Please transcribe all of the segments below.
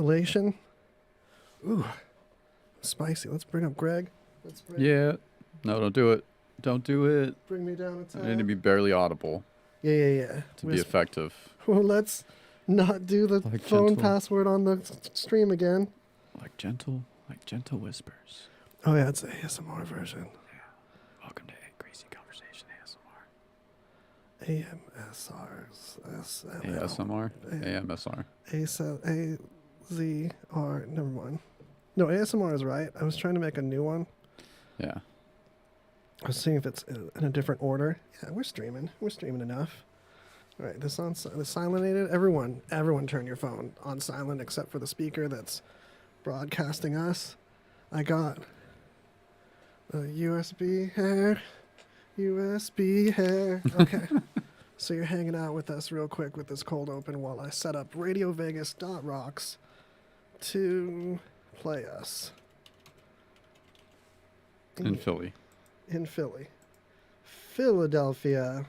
isolation. Ooh, spicy. Let's bring up Greg. Yeah. No, don't do it. Don't do it. Bring me down a I tad. need to be barely audible Yeah. to be effective. Well, let's not do the Like phone gentle. password on the stream again. Like gentle whispers. Oh yeah, it's the ASMR version. Welcome to Greasy Conversation ASMR. ASMR. AMSR. AZR. Never mind. No, ASMR is right. I was trying to make a new one. Yeah. I was seeing if it's in a different order. Yeah, we're streaming. We're streaming enough. All right, this on the silent. Everyone, turn your phone on silent except for the speaker that's broadcasting us. I got a USB hair. Okay. So you're hanging out with us real quick with this cold open while I set up RadioVegas.rocks to play us. In Philly. In Philly. Philadelphia.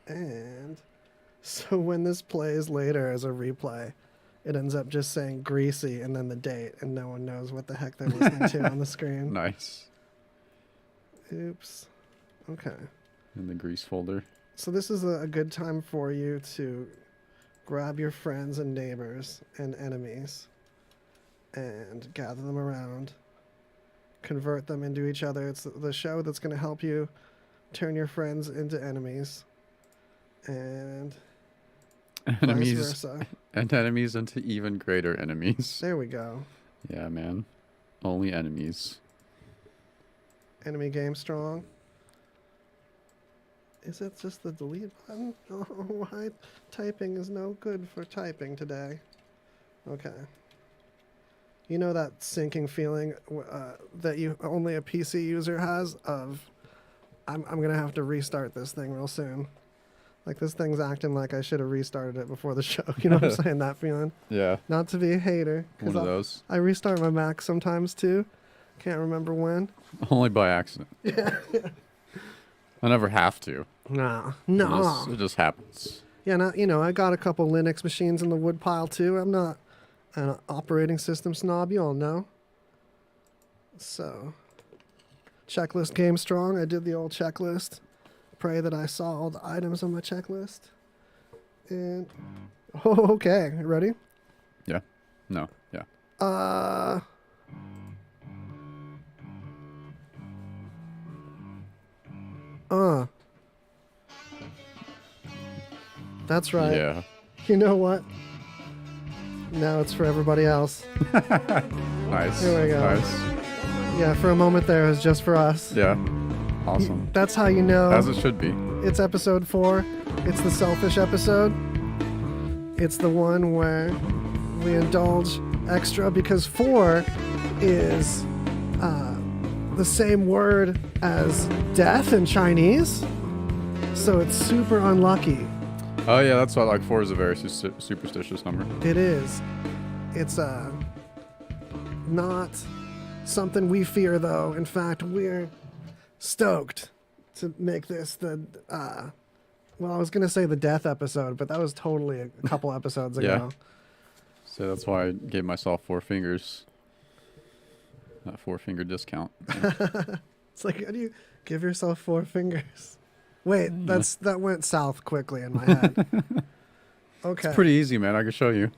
And so when this plays later as a replay, it ends up just saying Greasy and then the date, and no one knows what the heck they're listening to on the screen. Nice. Oops. Okay. In the grease folder. So this is a good time for you to grab your friends and neighbors and enemies and gather them around, convert them into each other. It's the show that's going to help you turn your friends into enemies and vice versa. And enemies into even greater enemies. There we go. Yeah, man. Only enemies. Enemy game strong. Is it just the delete button? Oh, why typing is no good for typing today. Okay. You know that sinking feeling that you only a PC user has of, I'm going to have to restart this thing real soon. Like, this thing's acting like I should have restarted it before the show. You know what I'm saying? That feeling. Yeah. Not to be a hater. One of those. I restart my Mac sometimes, too. Can't remember when. Only by accident. Yeah. I never have to. No. It just happens. Yeah, I got a couple Linux machines in the woodpile, too. I'm not an operating system snob, you all know. So, checklist game strong. I did the old checklist. Pray that I saw all the items on my checklist. And, okay. Ready? Yeah. No. Yeah. That's right. Yeah. You know what? Now it's for everybody else. Nice. Here we go. Nice. Yeah, for a moment there, it was just for us. Yeah. Awesome. That's how you know. As it should be. It's episode 4. It's the selfish episode. It's the one where we indulge extra because 4 is the same word as death in Chinese. So it's super unlucky. Oh, yeah, that's why, 4 is a very superstitious number. It is. It's not something we fear, though. In fact, we're stoked to make this the, well, I was going to say the death episode, but that was totally a couple episodes ago. Yeah. So that's why I gave myself 4 fingers. That 4-finger discount. It's like, how do you give yourself 4 fingers? Wait, that went south quickly in my head. Okay. It's pretty easy, man. I can show you.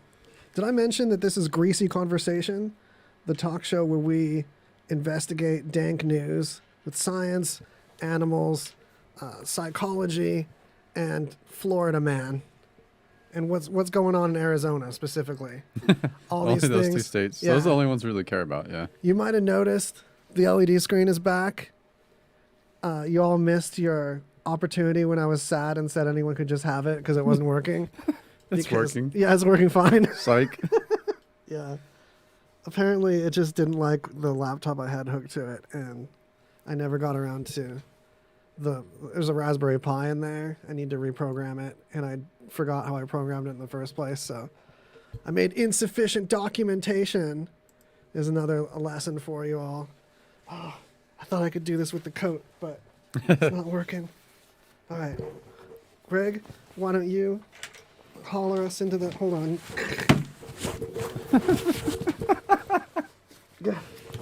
Did I mention that this is Greasy Conversation, the talk show where we investigate dank news with science, animals, psychology, and Florida man, and what's going on in Arizona specifically? All Only these those things. 2 states. Yeah. Those are the only ones we really care about, yeah. You might have noticed the LED screen is back. You all missed your opportunity when I was sad and said anyone could just have it because it wasn't working. It's working. Yeah, it's working fine. Psych. Yeah. Apparently, it just didn't like the laptop I had hooked to it, and I never got around to there's a Raspberry Pi in there. I need to reprogram it, and I forgot how I programmed it in the first place, so I made insufficient documentation. Is another lesson for you all. Oh, I thought I could do this with the coat, but it's not working. All right. Greg, why don't you collar us into the. Hold on. Yeah.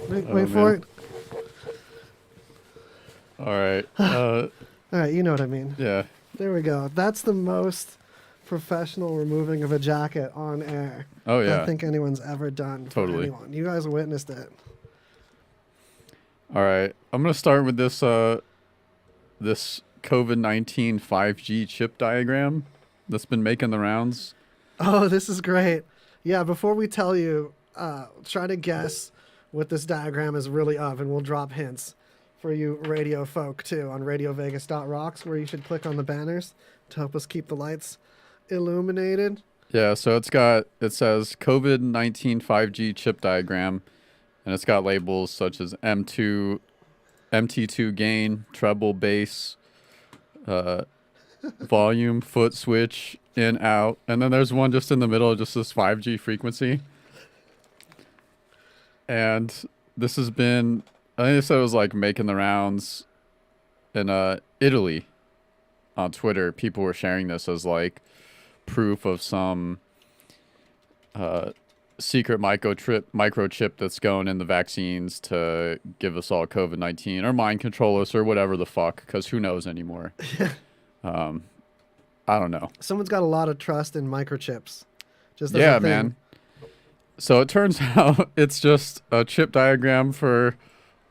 Wait for it. All right. All right, you know what I mean. Yeah. There we go. That's the most professional removing of a jacket on air Oh yeah. I think anyone's ever done for Totally. anyone. You guys witnessed it. All right. I'm gonna start with this this COVID-19 5G chip diagram that's been making the rounds. Oh, this is great. Yeah, before we tell you, try to guess what this diagram is really of, and we'll drop hints for you radio folk too on radiovegas.rocks, where you should click on the banners to help us keep the lights illuminated. Yeah, so it says COVID-19 5G chip diagram, and it's got labels such as M2, MT2 gain, treble, bass, volume, foot switch, in, out, and then there's one just in the middle, just this 5G frequency. And this has been, I think it said it was like making the rounds in Italy on Twitter. People were sharing this as like proof of some secret microchip that's going in the vaccines to give us all COVID-19 or mind control us or whatever the fuck, because who knows anymore. I don't know. Someone's got a lot of trust in microchips. Just as Yeah, a thing. man. So it turns out it's just a chip diagram for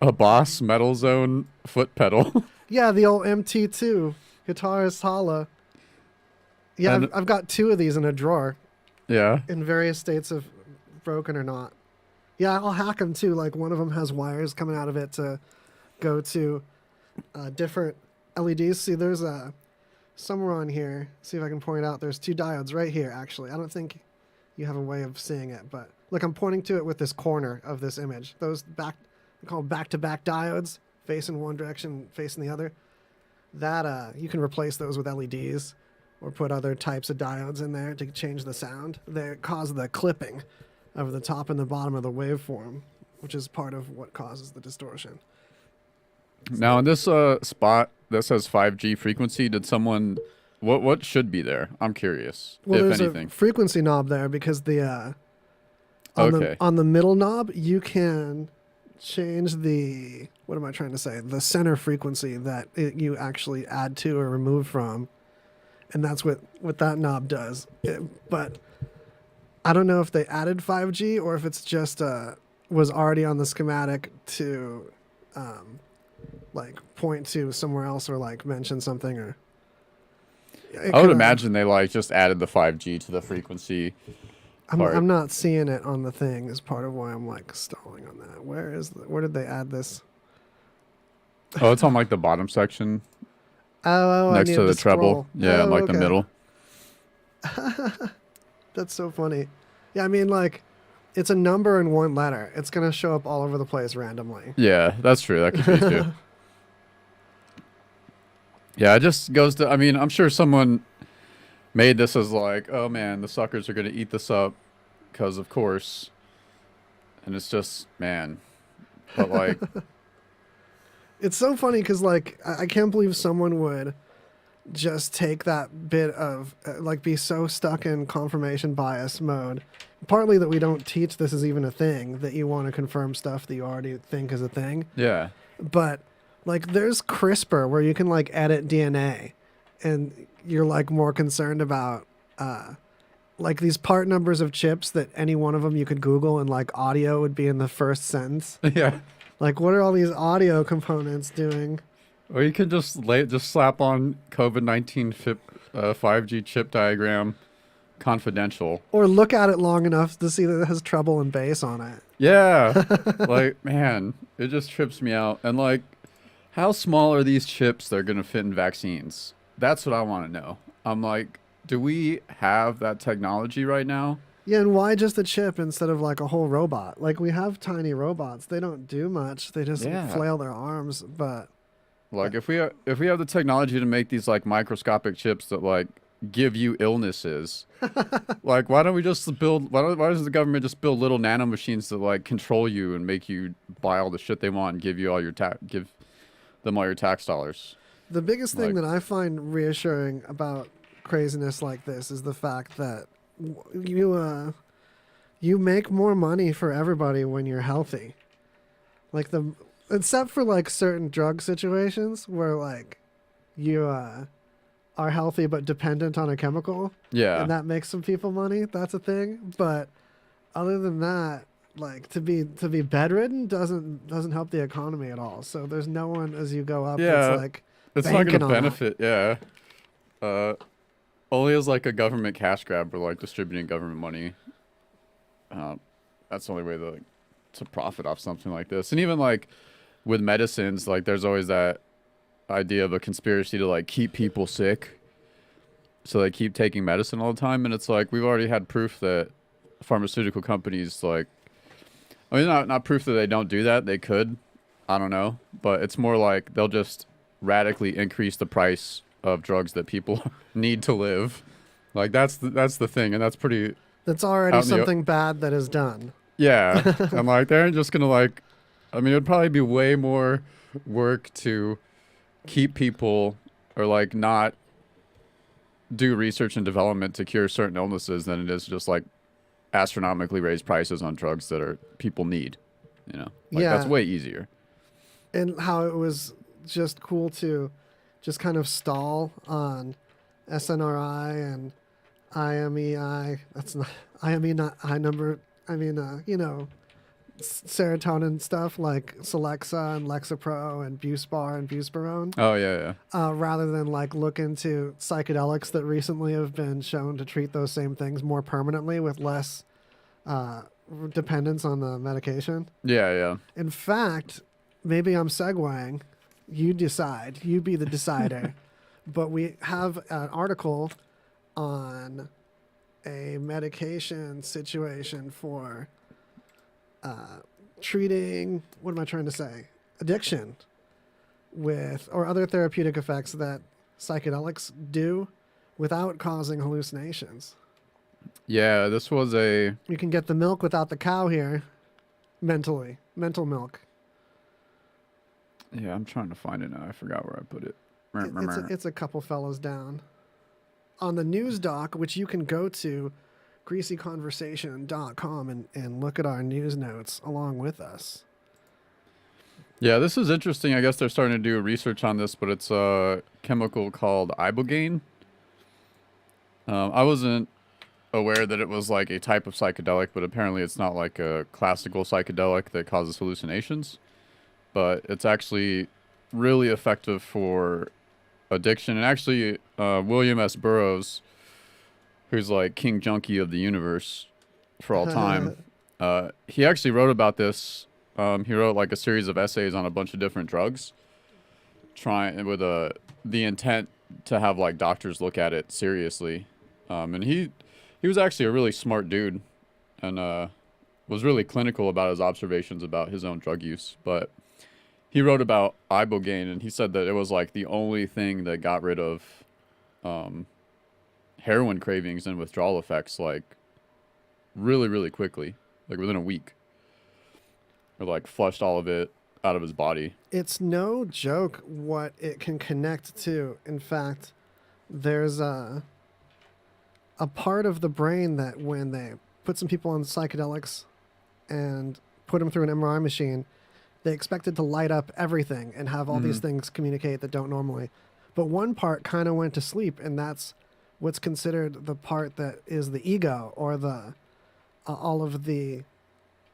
a Boss Metal Zone foot pedal. Yeah, the old MT2 guitarist holla. Yeah, And- I've got two of these in a drawer Yeah. in various states of broken or not. Yeah, I'll hack them too. Like one of them has wires coming out of it to go to different LEDs. See, there's somewhere on here. See if I can point out. There's two diodes right here, actually. I don't think you have a way of seeing it, but look, I'm pointing to it with this corner of this image. Those they're called back-to-back diodes, facing one direction, facing the other. That you can replace those with LEDs or put other types of diodes in there to change the sound. They cause the clipping of the top and the bottom of the waveform, which is part of what causes the distortion. Now in this spot that says 5G frequency, did someone what should be there? I'm curious. Well, if there's anything. a frequency knob there because the Okay. on the middle knob you can change the, what am I trying to say? The center frequency that you actually add to or remove from, and that's what that knob does. But I don't know if they added 5G or if it's just was already on the schematic to like point to somewhere else or like mention something or. I would imagine they like just added the 5G to the frequency. I'm not seeing it on the thing is part of why I'm like stalling on that. Where did they add this? Oh, it's on like the bottom section Oh, next I to needed the treble. scroll. Yeah, in like the okay. middle. That's so funny. Yeah, I mean like it's a number and one letter. It's gonna show up all over the place randomly. Yeah, that's true. That could be too. Yeah, it just goes to, I mean, I'm sure someone made this as like, oh man, the suckers are going to eat this up because of course. And it's just, man. But like, It's so funny because like I can't believe someone would just take that bit of like be so stuck in confirmation bias mode. Partly that we don't teach this is even a thing, that you want to confirm stuff that you already think is a thing. yeah. But like there's CRISPR where you can like edit DNA and you're like more concerned about like these part numbers of chips that any one of them you could Google and like audio would be in the first sentence. Yeah. Like what are all these audio components doing? Or you could just slap on COVID-19 5G chip diagram confidential. Or look at it long enough to see that it has treble and bass on it. Yeah. Like, man, it just trips me out. And like, how small are these chips that are going to fit in vaccines? That's what I want to know. I'm like, do we have that technology right now? Yeah, and why just a chip instead of like a whole robot? Like we have tiny robots. They don't do much. They just Yeah. flail their arms, but Like if we have the technology to make these like microscopic chips that like give you illnesses, like why don't we just build? Why does the government just build little nano machines that like control you and make you buy all the shit they want and give you all your give them all your tax dollars? the biggest thing Like- that I find reassuring about craziness like this is the fact that you make more money for everybody when you're healthy. Like except for like certain drug situations where like you are healthy but dependent on a chemical, Yeah. and that makes some people money. That's a thing. But other than that, like to be bedridden doesn't help the economy at all. So there's no one as you go up Yeah. that's like It's not banking gonna on that. benefit. Yeah. Only as like a government cash grab or like distributing government money. That's the only way to profit off something like this. And even like with medicines, like there's always that idea of a conspiracy to like keep people sick, so they keep taking medicine all the time. And it's like we've already had proof that pharmaceutical companies like, I mean, not proof that they don't do that. They could, I don't know, but it's more like they'll just radically increase the price of drugs that people need to live. Like that's the thing, and that's pretty. That's already out in the something bad that is done. Yeah, and like they're just gonna like, I mean, it'd probably be way more work to keep people or like not do research and development to cure certain illnesses than it is just like astronomically raise prices on drugs that are people need. You know, like Yeah. that's way easier. And how it was just cool to just kind of stall on SNRI and IMEI. That's not IME, not high number. I mean, serotonin stuff like Celexa and Lexapro and Buspar and Buspirone, Oh yeah, yeah. rather than like look into psychedelics that recently have been shown to treat those same things more permanently with less dependence on the medication. Yeah, yeah. In fact, maybe I'm segueing. You decide. You be the decider. But we have an article on a medication situation for treating, what am I trying to say? Addiction with, or other therapeutic effects that psychedelics do without causing hallucinations. Yeah, this was a. You can get the milk without the cow here, mental milk. Yeah, I'm trying to find it now. I forgot where I put it. It's a couple fellows down. On the news doc, which you can go to greasyconversation.com and look at our news notes along with us. Yeah, this is interesting. I guess they're starting to do research on this, but it's a chemical called ibogaine. I wasn't aware that it was like a type of psychedelic, but apparently it's not like a classical psychedelic that causes hallucinations. But it's actually really effective for addiction. And actually, William S. Burroughs, who's like King Junkie of the universe for all time, he actually wrote about this. He wrote like a series of essays on a bunch of different drugs, trying with the intent to have like doctors look at it seriously. And he was actually a really smart dude, and was really clinical about his observations about his own drug use. But he wrote about ibogaine, and he said that it was like the only thing that got rid of heroin cravings and withdrawal effects like really, really quickly, like within a week. Or like flushed all of it out of his body. It's no joke what it can connect to. In fact, there's a part of the brain that when they put some people on psychedelics and put them through an MRI machine, they expect it to light up everything and have all these things communicate that don't normally. But one part kind of went to sleep, and that's what's considered the part that is the ego, or the all of the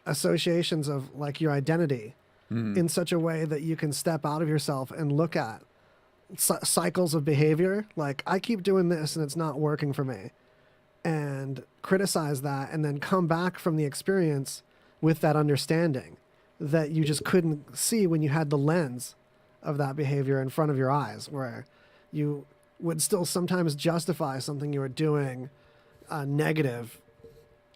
associations of like your identity in such a way that you can step out of yourself and look at cycles of behavior. Like, I keep doing this and it's not working for me, and criticize that, and then come back from the experience with that understanding that you just couldn't see when you had the lens of that behavior in front of your eyes, where you would still sometimes justify something you were doing negative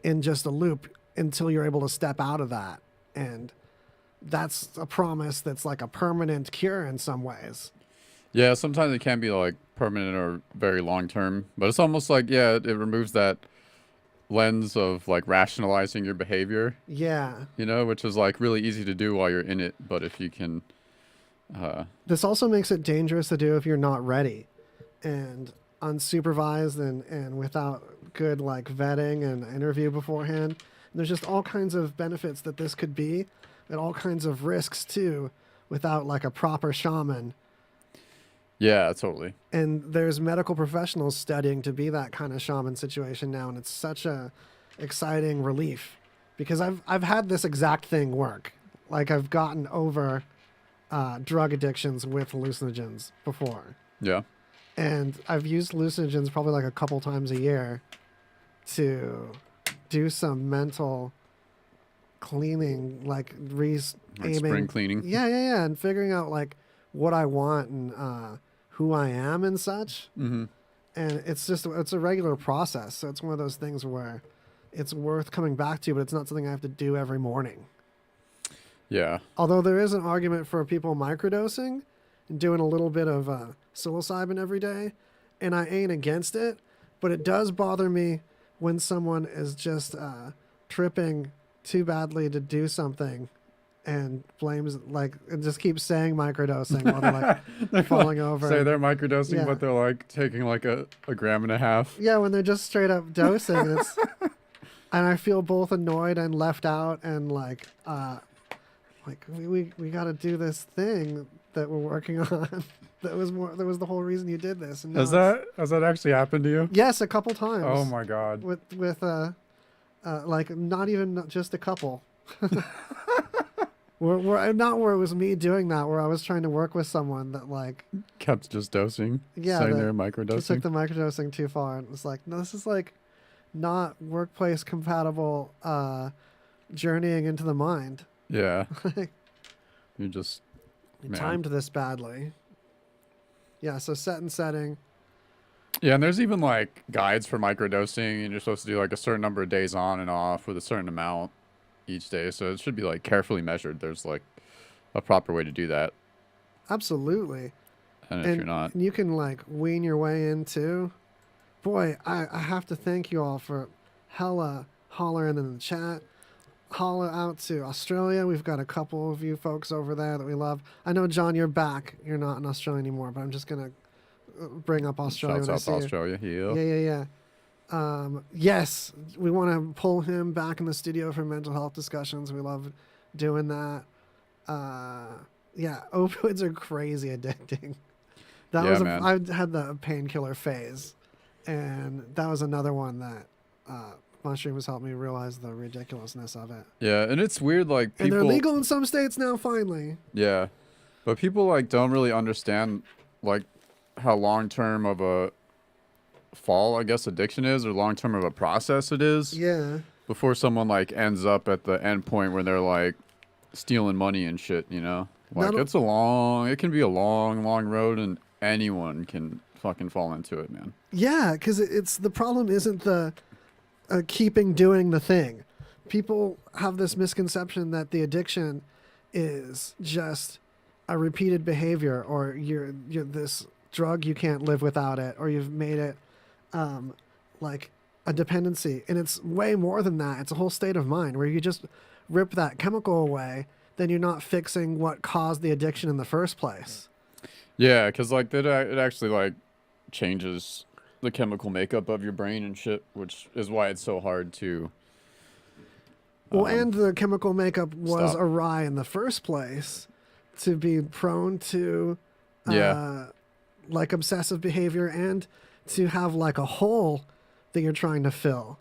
in just a loop until you're able to step out of that. And that's a promise that's like a permanent cure in some ways. Yeah, sometimes it can be like permanent or very long term, but it's almost like, yeah, it removes that lens of like rationalizing your behavior. Yeah. You know, which is like really easy to do while you're in it, but if you can This also makes it dangerous to do if you're not ready. And unsupervised and without good like vetting and interview beforehand. And there's just all kinds of benefits that this could be, and all kinds of risks too, without like a proper shaman. Yeah, totally. And there's medical professionals studying to be that kind of shaman situation now, and it's such a exciting relief because I've had this exact thing work. Like I've gotten over drug addictions with hallucinogens before. Yeah. And I've used hallucinogens probably like a couple times a year to do some mental cleaning, like Like spring cleaning. Yeah, and figuring out like what I want and who I am and such. Mm-hmm. And it's a regular process. So it's one of those things where it's worth coming back to, but it's not something I have to do every morning. Yeah. Although there is an argument for people microdosing and doing a little bit of psilocybin every day, and I ain't against it, but it does bother me when someone is just tripping too badly to do something and blames like and just keeps saying microdosing while they're like falling over. Say they're microdosing, Yeah. but they're like taking like a gram and a half. Yeah, when they're just straight up dosing, and it's and I feel both annoyed and left out and like we got to do this thing that we're working on. That was the whole reason you did this. And Has that actually happened to you? Yes, a couple times. Oh my god. With like not even just a couple. We're not where it was me doing that, where I was trying to work with someone that like Kept just dosing. Yeah, Saying that they're just took microdosing. the microdosing too far, and it was like, no, this is like not workplace compatible journeying into the mind. Yeah. You just You Man. timed this badly. Yeah, so set and setting. Yeah, and there's even like guides for microdosing, and you're supposed to do like a certain number of days on and off with a certain amount each day. So it should be like carefully measured. There's like a proper way to do that. Absolutely. And if you're not, you can like wean your way into. Boy, I have to thank you all for hella hollering in the chat. Holler out to Australia. We've got a couple of you folks over there that we love. I know, John, you're back. You're not in Australia anymore, but I'm just going to bring up Australia. shouts when I out see to you. Australia. Yeah. Yes, we want to pull him back in the studio for mental health discussions. We love doing that. Yeah, opioids are crazy addicting. That Yeah, was man. I had the painkiller phase, and that was another one that mushrooms helped me realize the ridiculousness of it. Yeah, and it's weird, like people. And they're legal in some states now, finally. Yeah, but people like don't really understand like how long term of a fall, I guess, addiction is, or long term of a process it is. Yeah. Before someone like ends up at the end point where they're like stealing money and shit, you know. Like it can be a long road, and anyone can fucking fall into it, man. Yeah, because it's the problem isn't the keeping doing the thing. People have this misconception that the addiction is just a repeated behavior, or you're this drug, you can't live without it, or you've made it like a dependency. And it's way more than that. It's a whole state of mind where you just rip that chemical away, then you're not fixing what caused the addiction in the first place. Yeah, because like it actually like changes the chemical makeup of your brain and shit, which is why it's so hard to. Well, and the chemical makeup was stop. awry in the first place to be prone to like obsessive behavior and to have like a hole that you're trying to fill.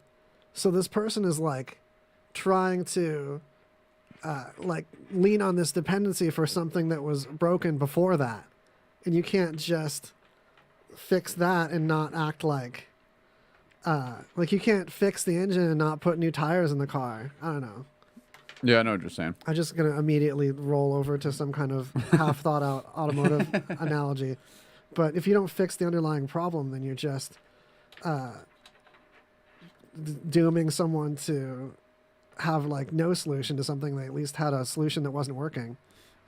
So this person is like trying to like lean on this dependency for something that was broken before that. And you can't just fix that and not act like you can't fix the engine and not put new tires in the car. I don't know. Yeah, I know what you're saying. I'm just going to immediately roll over to some kind of half thought out automotive analogy. But if you don't fix the underlying problem, then you're just dooming someone to have like no solution to something they at least had a solution that wasn't working.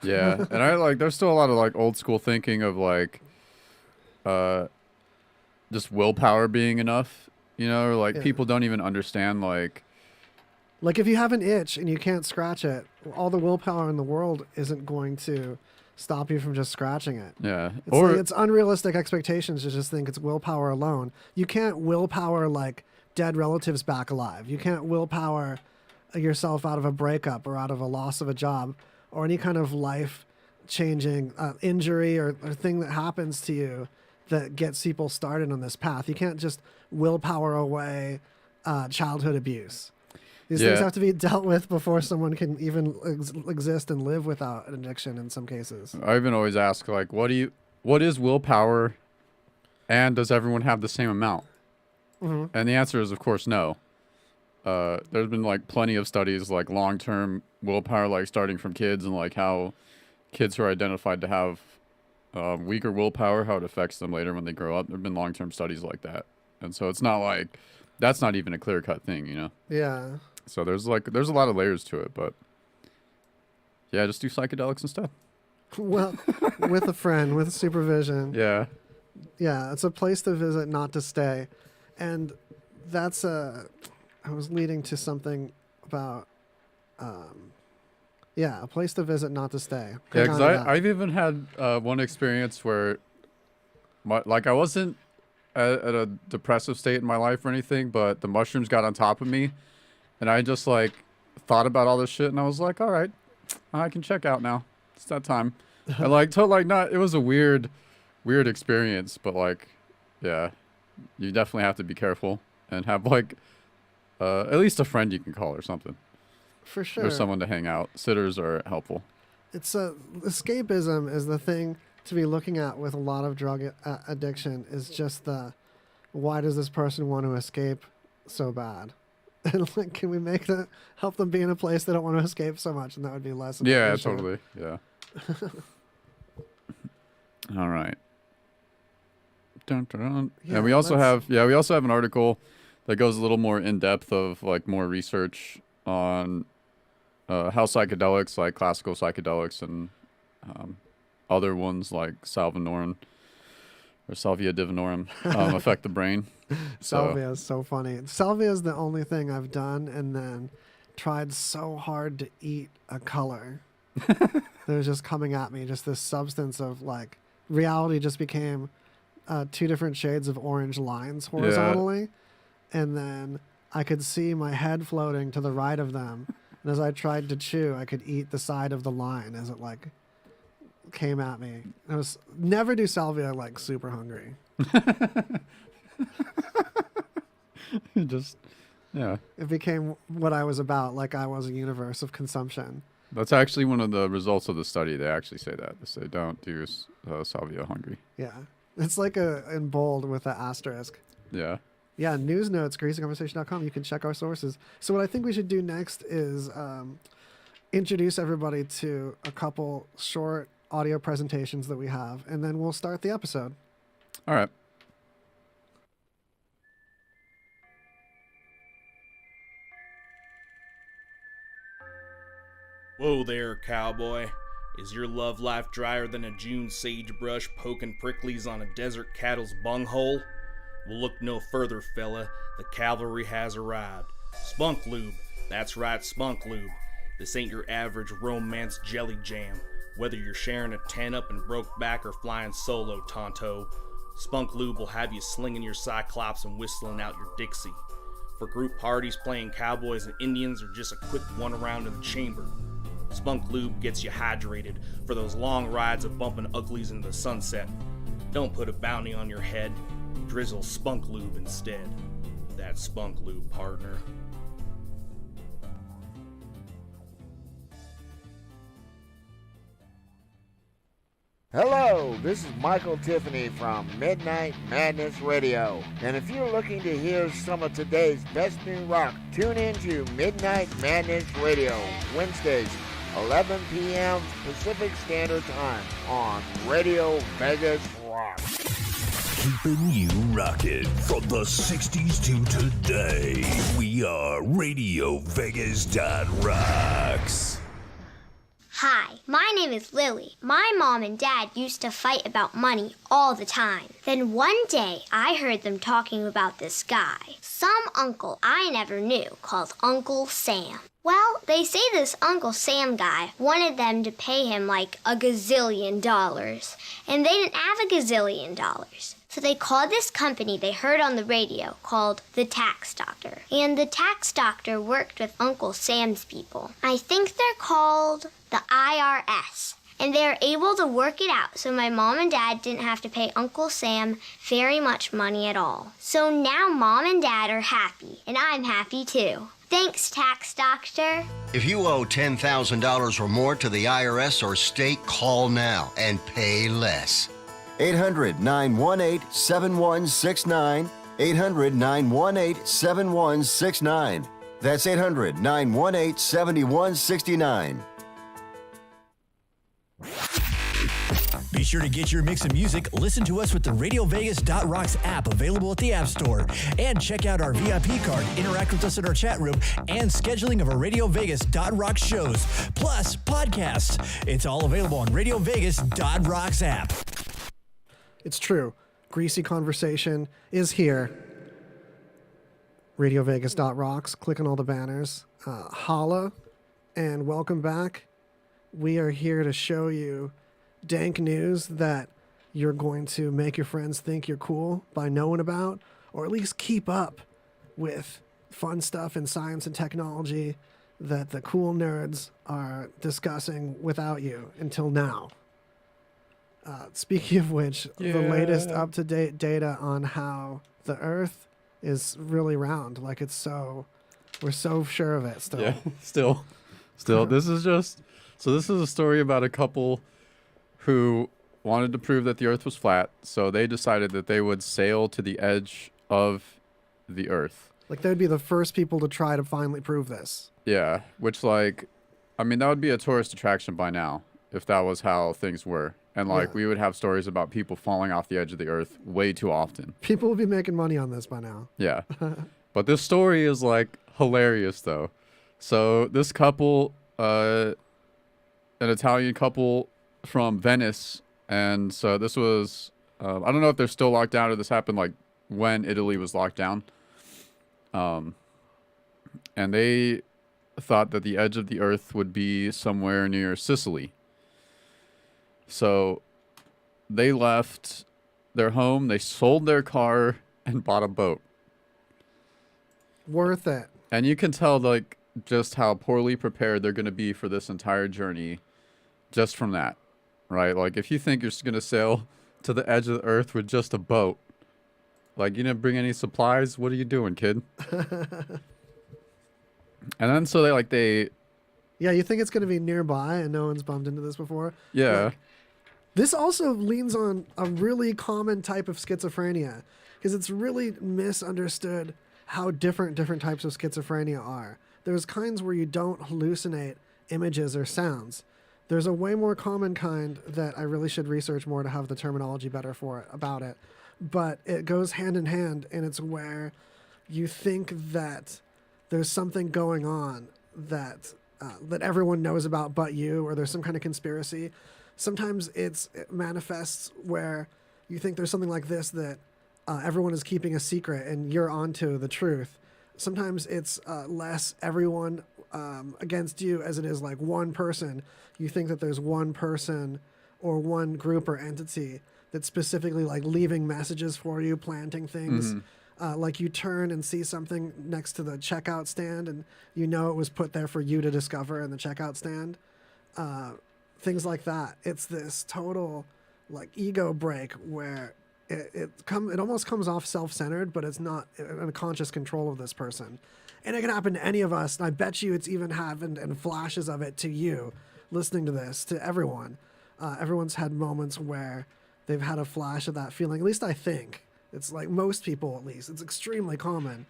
Yeah, and I like there's still a lot of like old school thinking of like just willpower being enough, you know, or like people don't even understand like if you have an itch and you can't scratch it, all the willpower in the world isn't going to stop you from just scratching it. Yeah. It's unrealistic expectations to just think it's willpower alone. You can't willpower like dead relatives back alive. You can't willpower yourself out of a breakup or out of a loss of a job or any kind of life-changing injury or thing that happens to you that gets people started on this path. You can't just willpower away childhood abuse. These things have to be dealt with before someone can even exist and live without an addiction in some cases. I even always ask, like, what is willpower, and does everyone have the same amount? Mm-hmm. And the answer is, of course, no. There's been, like, plenty of studies, like, long-term willpower, like, starting from kids and, like, how kids who are identified to have weaker willpower, how it affects them later when they grow up. There have been long-term studies like that. And so it's not like, that's not even a clear-cut thing, you know? Yeah. So there's a lot of layers to it, but yeah, just do psychedelics instead. Well, with a friend, with supervision. Yeah. Yeah, it's a place to visit, not to stay. And that's I was leading to something about, a place to visit, not to stay. Yeah, because I've even had one experience where, I wasn't at a depressive state in my life or anything, but the mushrooms got on top of me. And I just, like, thought about all this shit, and I was like, all right, I can check out now. It's that time. And, like, it was a weird experience, but, like, yeah, you definitely have to be careful and have, like, at least a friend you can call or something. For sure. Or someone to hang out. Sitters are helpful. It's escapism is the thing to be looking at with a lot of drug addiction is just why does this person want to escape so bad? And like, can we help them be in a place they don't want to escape so much, and that would be less. Yeah, totally. Yeah. All right. Dun, dun, dun. Yeah, and we also have an article that goes a little more in depth of like more research on how psychedelics, like classical psychedelics, and other ones like Salvinorin or Salvia divinorum affect the brain. Salvia is so funny. Salvia is the only thing I've done and then tried so hard to eat a color that was just coming at me. Just this substance of like reality just became 2 different shades of orange lines horizontally. Yeah. And then I could see my head floating to the right of them. And as I tried to chew, I could eat the side of the line as it like came at me. I was never do salvia like super hungry. Just, yeah. It became what I was about, like I was a universe of consumption. That's actually one of the results of the study. They actually say that. They say don't do salvia hungry. Yeah. It's like in bold with an asterisk. Yeah. Yeah, news notes, crazyconversation.com. You can check our sources. So what I think we should do next is introduce everybody to a couple short audio presentations that we have, and then we'll start the episode. All right. Whoa there, cowboy. Is your love life drier than a June sagebrush poking pricklies on a desert cattle's bunghole? Well, look no further, fella. The cavalry has arrived. Spunk Lube. That's right, Spunk Lube. This ain't your average romance jelly jam. Whether you're sharing a 10-up in Brokeback or flying solo, Tonto, Spunk Lube will have you slinging your Cyclops and whistling out your Dixie. For group parties playing cowboys and Indians or just a quick one around in the chamber, Spunk Lube gets you hydrated for those long rides of bumping uglies into the sunset. Don't put a bounty on your head. Drizzle Spunk Lube instead. That's Spunk Lube, partner. Hello, this is Michael Tiffany from Midnight Madness Radio. And if you're looking to hear some of today's best new rock, tune in to Midnight Madness Radio, Wednesdays, 11 p.m. Pacific Standard Time on Radio Vegas Rock. Keeping you rocking from the 60s to today. We are Radio Vegas Rocks. Hi, my name is Lily. My mom and dad used to fight about money all the time. Then one day, I heard them talking about this guy, some uncle I never knew called Uncle Sam. Well, they say this Uncle Sam guy wanted them to pay him like $1 gazillion, and they didn't have $1 gazillion. So they called this company they heard on the radio called the Tax Doctor. And the Tax Doctor worked with Uncle Sam's people. I think they're called the IRS. And they were able to work it out so my mom and dad didn't have to pay Uncle Sam very much money at all. So now mom and dad are happy, and I'm happy too. Thanks, Tax Doctor. If you owe $10,000 or more to the IRS or state, call now and pay less. 800-918-7169. 800-918-7169. That's 800-918-7169. Be sure to get your mix of music. Listen to us with the RadioVegas.rocks app available at the App Store. And check out our VIP card, interact with us in our chat room, and scheduling of our RadioVegas.rocks shows, plus podcasts. It's all available on RadioVegas.rocks app. It's true. Greasy Conversation is here. RadioVegas.rocks. Click on all the banners. Holla and welcome back. We are here to show you dank news that you're going to make your friends think you're cool by knowing about, or at least keep up with fun stuff in science and technology that the cool nerds are discussing without you until now. Speaking of which, the latest up-to-date data on how the Earth is really round, like we're so sure of it still. Yeah, still. This is a story about a couple who wanted to prove that the Earth was flat, so they decided that they would sail to the edge of the Earth. Like, they'd be the first people to try to finally prove this. Yeah, which, like, I mean, that would be a tourist attraction by now, if that was how things were. And, like, we would have stories about people falling off the edge of the Earth way too often. People would be making money on this by now. Yeah. But this story is, like, hilarious, though. So, this couple, an Italian couple from Venice, and so this was, I don't know if they're still locked down or this happened, like, when Italy was locked down. And they thought that the edge of the Earth would be somewhere near Sicily. So they left their home, they sold their car, and bought a boat. Worth it. And you can tell, like, just how poorly prepared they're going to be for this entire journey just from that, right? Like, if you think you're just going to sail to the edge of the Earth with just a boat, like, you didn't bring any supplies, what are you doing, kid? And then so they... Yeah, you think it's going to be nearby and no one's bumped into this before? Yeah. Like, this also leans on a really common type of schizophrenia, because it's really misunderstood how different types of schizophrenia are. There's kinds where you don't hallucinate images or sounds. There's a way more common kind that I really should research more to have the terminology better for it, about it. But it goes hand in hand, and it's where you think that there's something going on that that everyone knows about but you, or there's some kind of conspiracy. Sometimes it manifests where you think there's something like this, that everyone is keeping a secret and you're onto the truth. Sometimes it's less everyone against you as it is like one person. You think that there's one person or one group or entity that's specifically like leaving messages for you, planting things. Like you turn and see something next to the checkout stand and you know it was put there for you to discover in the checkout stand. Things like that. It's this total like ego break where it almost comes off self-centered, but it's not in a conscious control of this person. And it can happen to any of us. And I bet you it's even happened in flashes of it to you listening to this, to everyone. Everyone's had moments where they've had a flash of that feeling. At least I think. It's like most people, at least. It's extremely common,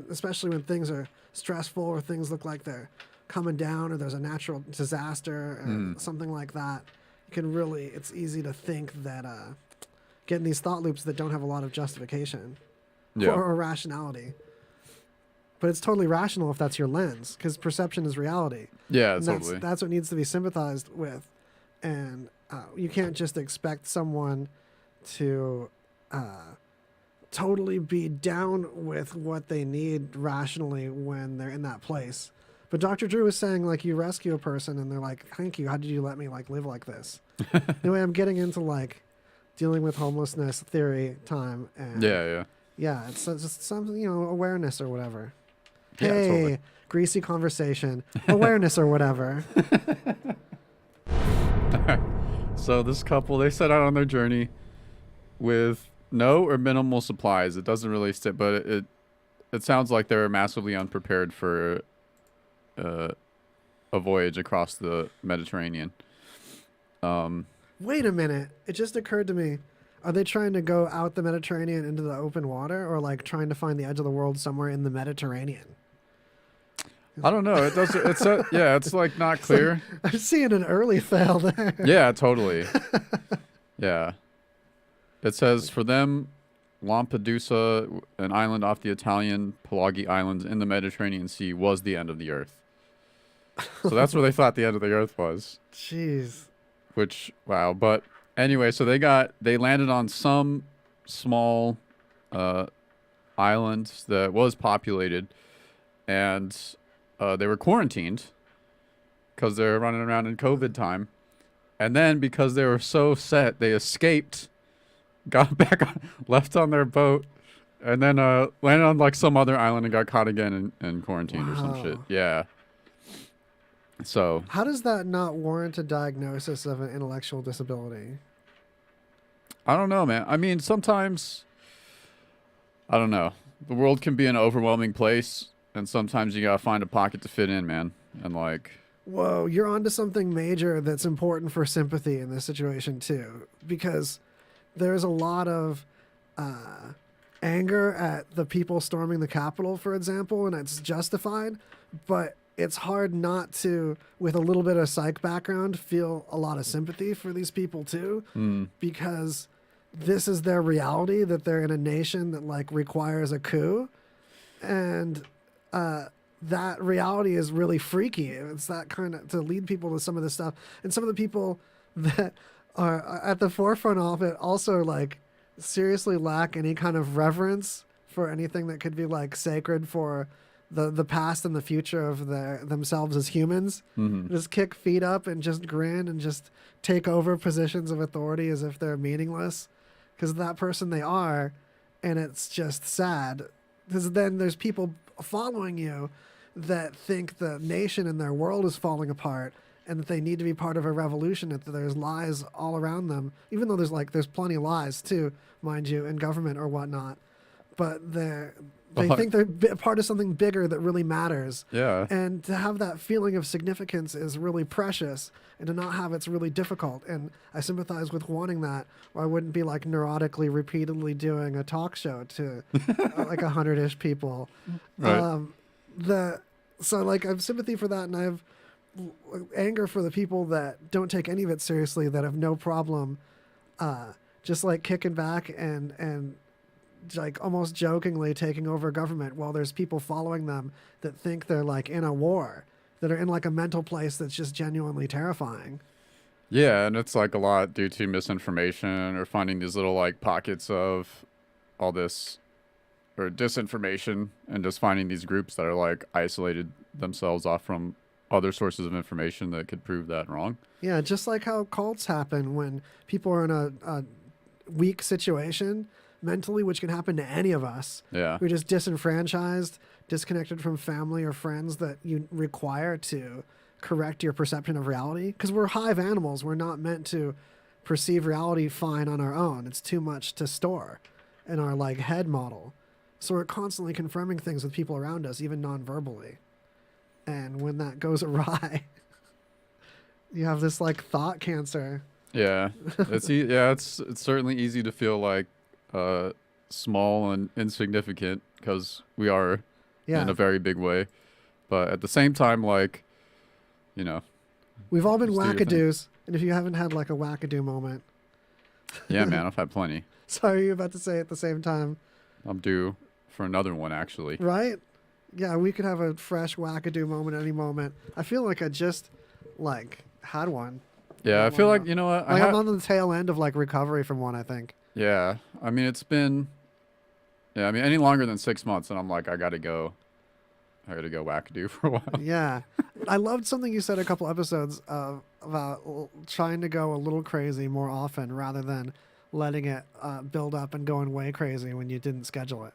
especially when things are stressful or things look like they're coming down or there's a natural disaster or something like that. You can really, it's easy to think that get in these thought loops that don't have a lot of justification or rationality. But it's totally rational if that's your lens, because perception is reality. Yeah, and totally. That's what needs to be sympathized with. And you can't just expect someone to totally be down with what they need rationally when they're in that place. But Dr. Drew was saying, like, you rescue a person and they're like, thank you. How did you let me, like, live like this? Anyway, I'm getting into, like, dealing with homelessness theory time. And yeah, it's just some, awareness or whatever. Yeah, Hey, totally. greasy conversation. Awareness or whatever. So this couple, they set out on their journey with no or minimal supplies. It doesn't really state, but it sounds like they were massively unprepared for a voyage across the Mediterranean. Wait a minute. It just occurred to me. Are they trying to go out the Mediterranean into the open water, or like trying to find the edge of the world somewhere in the Mediterranean? I don't know. It doesn't. It's like not clear. I'm seeing an early fail there. Yeah, totally. Yeah. It says for them, Lampedusa, an island off the Italian Pelagi Islands in the Mediterranean Sea, was the end of the earth. So that's where they thought the end of the earth was. Jeez. Which, wow. But anyway, so they landed on some small island that was populated, and they were quarantined because they were running around in COVID time. And then because they were so set, they escaped, got back, left on their boat, and then landed on like some other island and got caught again and quarantined or some shit. Yeah. So how does that not warrant a diagnosis of an intellectual disability? I don't know, man. I mean, sometimes, I don't know. The world can be an overwhelming place, and sometimes you gotta find a pocket to fit in, man. And like, whoa, you're onto something major that's important for sympathy in this situation too, because there's a lot of anger at the people storming the Capitol, for example, and it's justified, but it's hard not to, with a little bit of psych background, feel a lot of sympathy for these people too, because this is their reality, that they're in a nation that like requires a coup, and that reality is really freaky. It's that kind of to lead people to some of this stuff, and some of the people that are at the forefront of it also like seriously lack any kind of reverence for anything that could be like sacred for the past and the future of themselves as humans. Just kick feet up and just grin and just take over positions of authority as if they're meaningless because that person they are. And it's just sad because then there's people following you that think the nation and their world is falling apart and that they need to be part of a revolution, that there's lies all around them, even though there's plenty of lies too, mind you, in government or whatnot. But they think they're part of something bigger that really matters. yeah. And to have that feeling of significance is really precious, and to not have it's really difficult. And I sympathize with wanting that, or I wouldn't be like neurotically repeatedly doing a talk show to like 100-ish people. Right. So like I have sympathy for that, and I have anger for the people that don't take any of it seriously, that have no problem just like kicking back and like almost jokingly taking over government while there's people following them that think they're like in a war, that are in like a mental place that's just genuinely terrifying. Yeah, and it's like a lot due to misinformation or finding these little like pockets of all this or disinformation, and just finding these groups that are like isolated themselves off from other sources of information that could prove that wrong. Yeah, just like how cults happen when people are in a weak situation mentally, which can happen to any of us. Yeah. We're just disenfranchised, disconnected from family or friends that you require to correct your perception of reality. Because we're hive animals. We're not meant to perceive reality fine on our own. It's too much to store in our like head model. So we're constantly confirming things with people around us, even non-verbally. And when that goes awry, you have this like thought cancer. Yeah. It's certainly easy to feel like small and insignificant because we are in a very big way. But at the same time, like, you know, we've all been just do your thing. wackadoos. And if you haven't had like a wackadoo moment. Yeah, man, I've had plenty. Sorry, you're about to say at the same time. I'm due for another one, actually. Right? Yeah, we could have a fresh wackadoo moment any moment. I feel like I just like had one. Yeah, I feel like, you know what? I'm on the tail end of like recovery from one, I think. Yeah, I mean, it's been, any longer than 6 months, and I'm like, I gotta go. I gotta go wackadoo for a while. Yeah. I loved something you said a couple episodes about trying to go a little crazy more often rather than letting it build up and going way crazy when you didn't schedule it.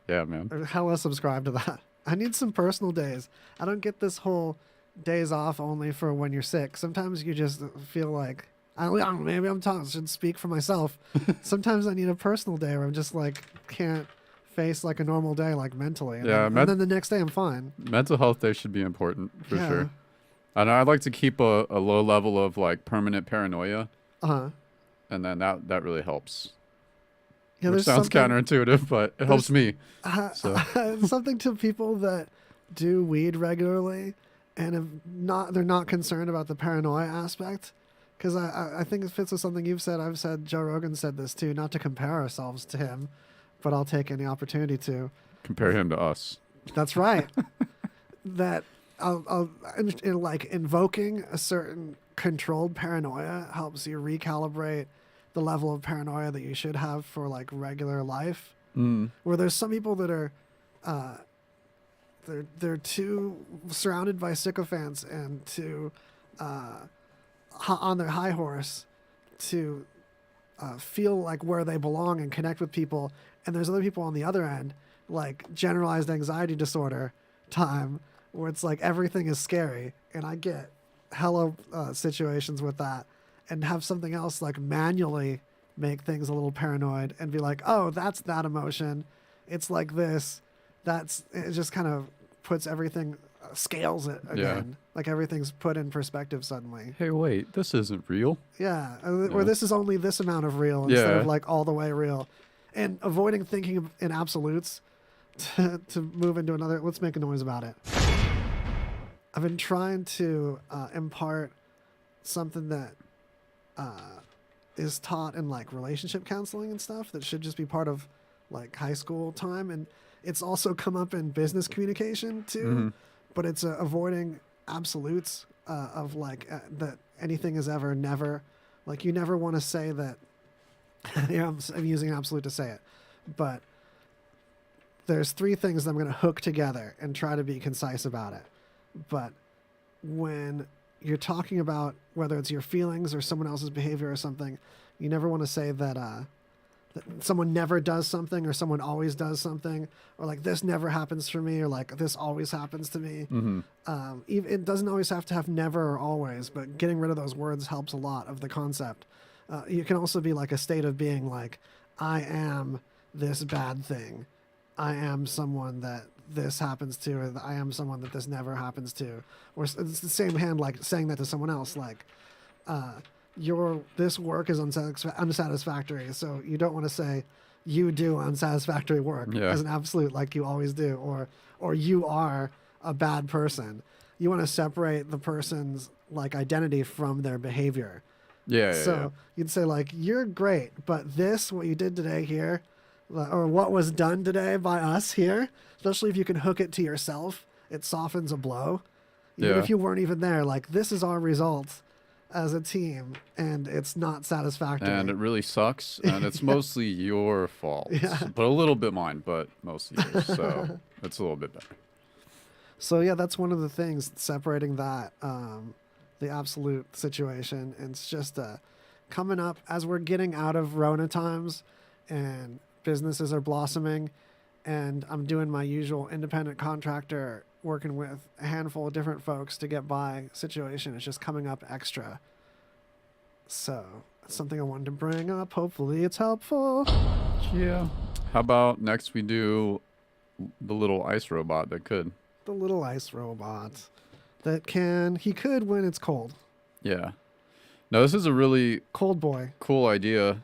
Yeah, man. Or hella subscribe to that. I need some personal days. I don't get this whole days off only for when you're sick. Sometimes you just feel like, I don't know, maybe I'm talking, should speak for myself. Sometimes I need a personal day where I'm just like, can't face like a normal day, like mentally. And, Yeah, and then the next day I'm fine. Mental health day should be important for Yeah. sure. And I'd like to keep a low level of like permanent paranoia, Uh-huh. and then that really helps. Yeah, Which there's sounds something, counterintuitive, but it helps me. So. something to people that do weed regularly and they're not concerned about the paranoia aspect. Because I think it fits with something you've said. I've said, Joe Rogan said this too, not to compare ourselves to him, but I'll take any opportunity to. Compare him to us. That's right. That like invoking a certain controlled paranoia helps you recalibrate the level of paranoia that you should have for like regular life. Where there's some people that are they're too surrounded by sycophants and too on their high horse to feel like where they belong and connect with people. And there's other people on the other end, like generalized anxiety disorder time, where it's like everything is scary. And I get hella situations with that, and have something else like manually make things a little paranoid and be like, oh, that's that emotion. It's like this. It just kind of puts everything, scales it again. Yeah. Like everything's put in perspective suddenly. Hey, wait, this isn't real. Yeah. Or this is only this amount of real instead of like all the way real. And avoiding thinking in absolutes to move into another. Let's make a noise about it. I've been trying to impart something that is taught in like relationship counseling and stuff that should just be part of like high school time. And it's also come up in business communication too, but it's avoiding absolutes of like that anything is ever never. Like you never want to say that. Yeah, I'm using absolute to say it, but there's three things that I'm going to hook together and try to be concise about it. But when you're talking about whether it's your feelings or someone else's behavior or something, you never want to say that, that someone never does something or someone always does something, or like this never happens for me, or like this always happens to me. It doesn't always have to have never or always, but getting rid of those words helps a lot of the concept. You can also be like a state of being like, I am this bad thing. I am someone that this happens to, or I am someone that this never happens to. Or it's the same hand, like saying that to someone else, like, this work is unsatisfactory. So you don't want to say you do unsatisfactory work as an absolute, like you always do, or you are a bad person. You want to separate the person's like identity from their behavior. So you'd say like, you're great, but this, what you did today here, or what was done today by us here, especially if you can hook it to yourself, it softens a blow. Even if you weren't even there, like this is our result as a team and it's not satisfactory. And it really sucks, and it's mostly your fault. But a little bit mine, but mostly yours. So it's a little bit better. So yeah, that's one of the things, separating that, the absolute situation. And it's just coming up as we're getting out of Rona times and businesses are blossoming, and I'm doing my usual independent contractor working with a handful of different folks to get by situation. It's just coming up extra. So it's something I wanted to bring up. Hopefully it's helpful. Yeah. How about next we do the little ice robot that could? The little ice robot that he could when it's cold. Yeah. No, this is a really Cold boy. cool idea.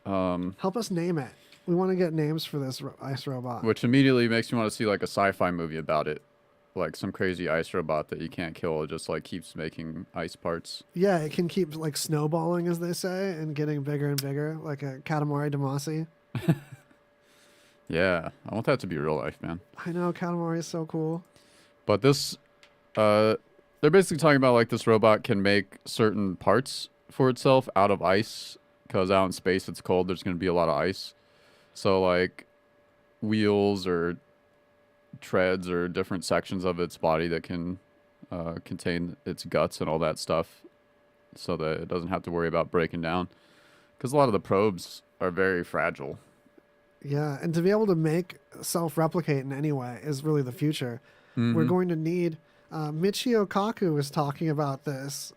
Help us name it. We want to get names for this ice robot. Which immediately makes me want to see like a sci-fi movie about it. Like some crazy ice robot that you can't kill. It just like keeps making ice parts. Yeah, it can keep like snowballing, as they say, and getting bigger and bigger, like a Katamari Damacy. Yeah, I want that to be real life, man. I know, Katamari is so cool. But this, they're basically talking about like this robot can make certain parts for itself out of ice, because out in space it's cold. There's going to be a lot of ice. So like wheels or treads or different sections of its body that can contain its guts and all that stuff, so that it doesn't have to worry about breaking down. Because a lot of the probes are very fragile. Yeah, and to be able to make self-replicate in any way is really the future. We're going to need... Michio Kaku was talking about this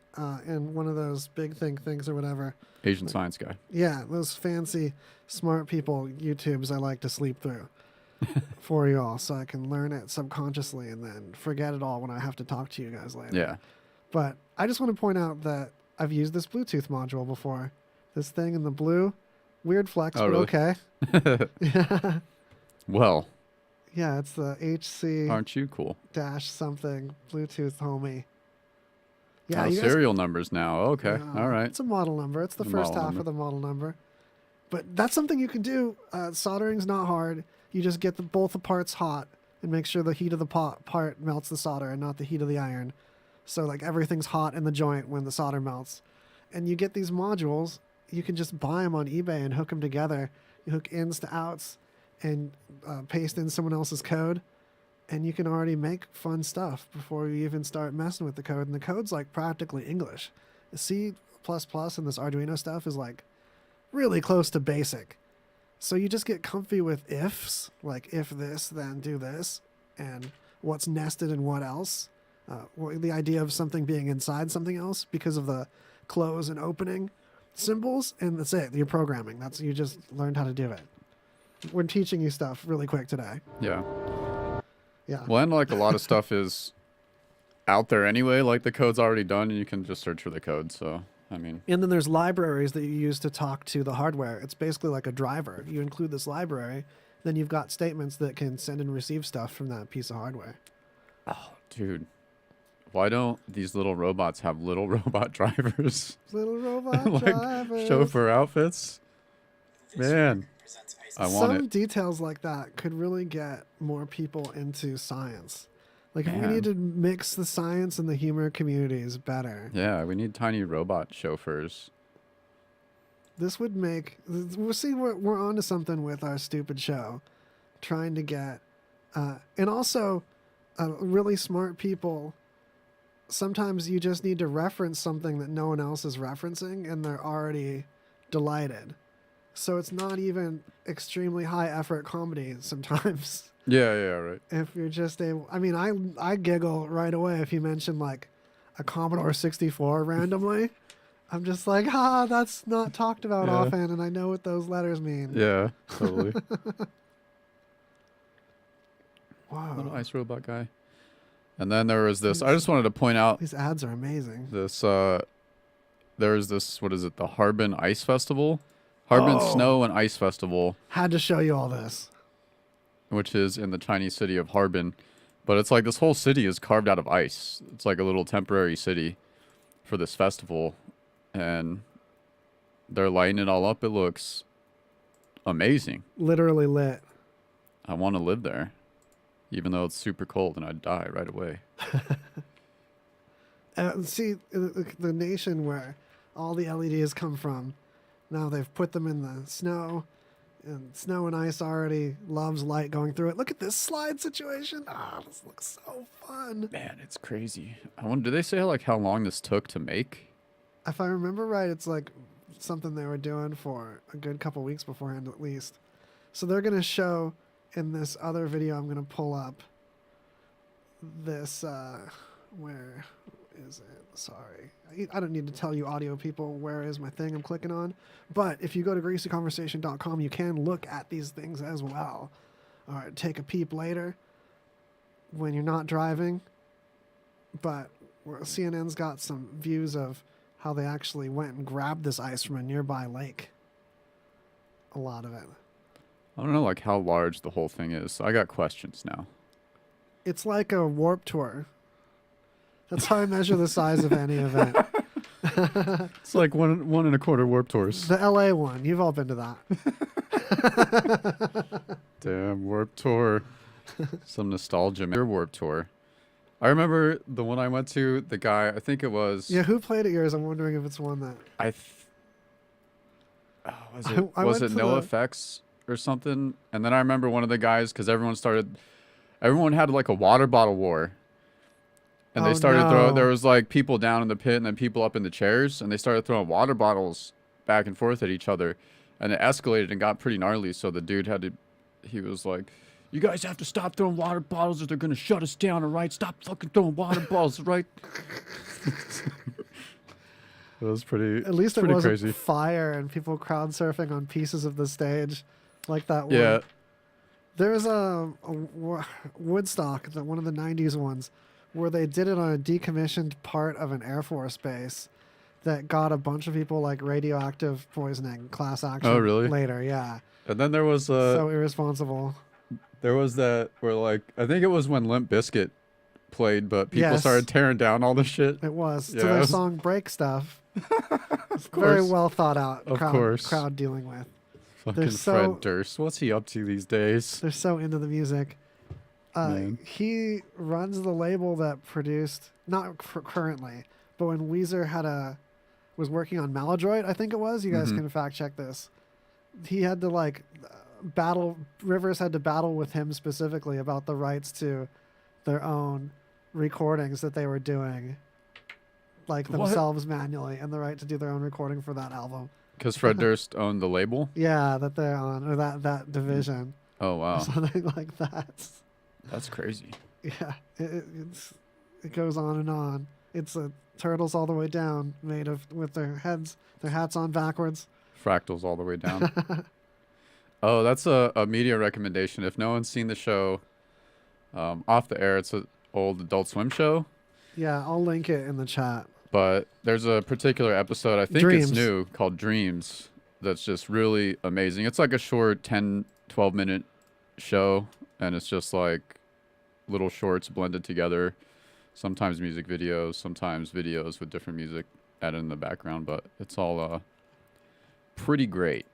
in one of those big things or whatever. Asian science guy. Yeah, those fancy, smart people YouTubes I like to sleep through for you all, so I can learn it subconsciously and then forget it all when I have to talk to you guys later. Yeah. But I just want to point out that I've used this Bluetooth module before. This thing in the blue, weird flex, Oh, but really? okay. Yeah. Well, Yeah, it's the HC aren't you cool? dash something Bluetooth homie. Yeah, Oh, you guys- serial numbers now. Okay. Yeah, All right. It's a model number. It's the The first model half number. of the model number. But that's something you can do. Soldering's not hard. You just get both the parts hot and make sure the heat of the part melts the solder and not the heat of the iron. So like everything's hot in the joint when the solder melts. And you get these modules. You can just buy them on eBay and hook them together. You hook ins to outs and paste in someone else's code. And you can already make fun stuff before you even start messing with the code. And the code's like practically English. C++ and this Arduino stuff is like really close to basic. So you just get comfy with ifs, like if this, then do this, and what's nested and what else. The idea of something being inside something else because of the close and opening symbols, and that's it. You're programming. You just learned how to do it. We're teaching you stuff really quick today. Yeah. Yeah. Well, and like a lot of stuff is out there anyway. Like the code's already done, and you can just search for the code. So, I mean, And then there's libraries that you use to talk to the hardware. It's basically like a driver. You include this library, then you've got statements that can send and receive stuff from that piece of hardware. dude, why don't these little robots have little robot drivers? Little robot Like drivers. chauffeur outfits? Man, I want Some it. details like that could really get more people into science. Like if we Man. need to mix the science and the humor communities better. Yeah, we need tiny robot chauffeurs. This would make... We'll see, we're onto something with our stupid show. Trying to get... and also, really smart people, sometimes you just need to reference something that no one else is referencing, and they're already delighted. So it's not even extremely high effort comedy sometimes. Yeah, right. If you're just able... I mean, I giggle right away if you mention, like, a Commodore 64 randomly. I'm just like, that's not talked about Yeah. often, and I know what those letters mean. Yeah, totally. Wow. Little ice robot guy. And then there was this. I just wanted to point out These ads are amazing. this. There's this. What is it? The Harbin Ice Festival, Harbin Oh. Snow and Ice Festival, Had to show you all this. which is in the Chinese city of Harbin. But it's like this whole city is carved out of ice. It's like a little temporary city for this festival, and they're lighting it all up. It looks amazing. Literally lit. I want to live there, even though it's super cold and I'd die right away. See, the nation where all the LEDs come from, now they've put them in the snow, and snow and ice already loves light going through it. Look at this slide situation. This looks so fun. Man, it's crazy. I wonder, did they say like how long this took to make? If I remember right, it's like something they were doing for a good couple weeks beforehand at least. So they're going to show in this other video I'm going to pull up this, where is it? Sorry. I don't need to tell you audio people where is my thing I'm clicking on. But if you go to greasyconversation.com, you can look at these things as well. All right, take a peep later when you're not driving. But CNN's got some views of how they actually went and grabbed this ice from a nearby lake. A lot of it. I don't know like how large the whole thing is. I got questions now. It's like a warp tour. That's how I measure the size of any event. It's like one and a quarter warp tours. The LA one. You've all been to that. Damn, warp tour. Some nostalgia. Your warp tour. I remember the one I went to, the guy, I think it was... Yeah, who played at yours? I'm wondering if it's one that... Was I it went to No the- Effects or something? And then I remember one of the guys, because everyone started... everyone had like a water bottle war. And they Oh, started throwing, there no. was like people down in the pit and then people up in the chairs, and they started throwing water bottles back and forth at each other. And it escalated and got pretty gnarly. So the dude he was like, you guys have to stop throwing water bottles or they're going to shut us down, all right? Stop fucking throwing water bottles, all right? It was pretty, At least it pretty wasn't crazy. fire and people crowd surfing on pieces of the stage like that one. Yeah. There was Woodstock, one of the 90s ones, where they did it on a decommissioned part of an Air Force base that got a bunch of people like radioactive poisoning, class action. Oh, really? Later, yeah. And then there was So irresponsible. there was that where like I think it was when Limp Bizkit played, but people Yes. started tearing down all the shit. It was. Yeah, to it their was- song Break Stuff. It's course. very well thought out Of course. crowd dealing with. Fucking so- Fred Durst. What's he up to these days? They're so into the music. Man. He runs the label that produced, not currently, but when Weezer was working on Maladroit, I think it was. You guys Mhm. can fact check this. He had to Rivers had to battle with him specifically about the rights to their own recordings that they were doing, like What? themselves manually, and the right to do their own recording for that album. Because Fred Durst owned the label? Yeah, that they're on, or that division, Oh, or wow. something like that. That's crazy. Yeah, it goes on and on. It's a turtles all the way down, made with their hats on backwards. Fractals all the way down. Oh, that's a media recommendation. If no one's seen the show, Off the Air, it's an old Adult Swim show. Yeah, I'll link it in the chat. But there's a particular episode, I think Dreams. it's new, called Dreams, that's just really amazing. It's like a short 10, 12-minute show, and it's just like little shorts blended together. Sometimes music videos, sometimes videos with different music added in the background, but it's all pretty great.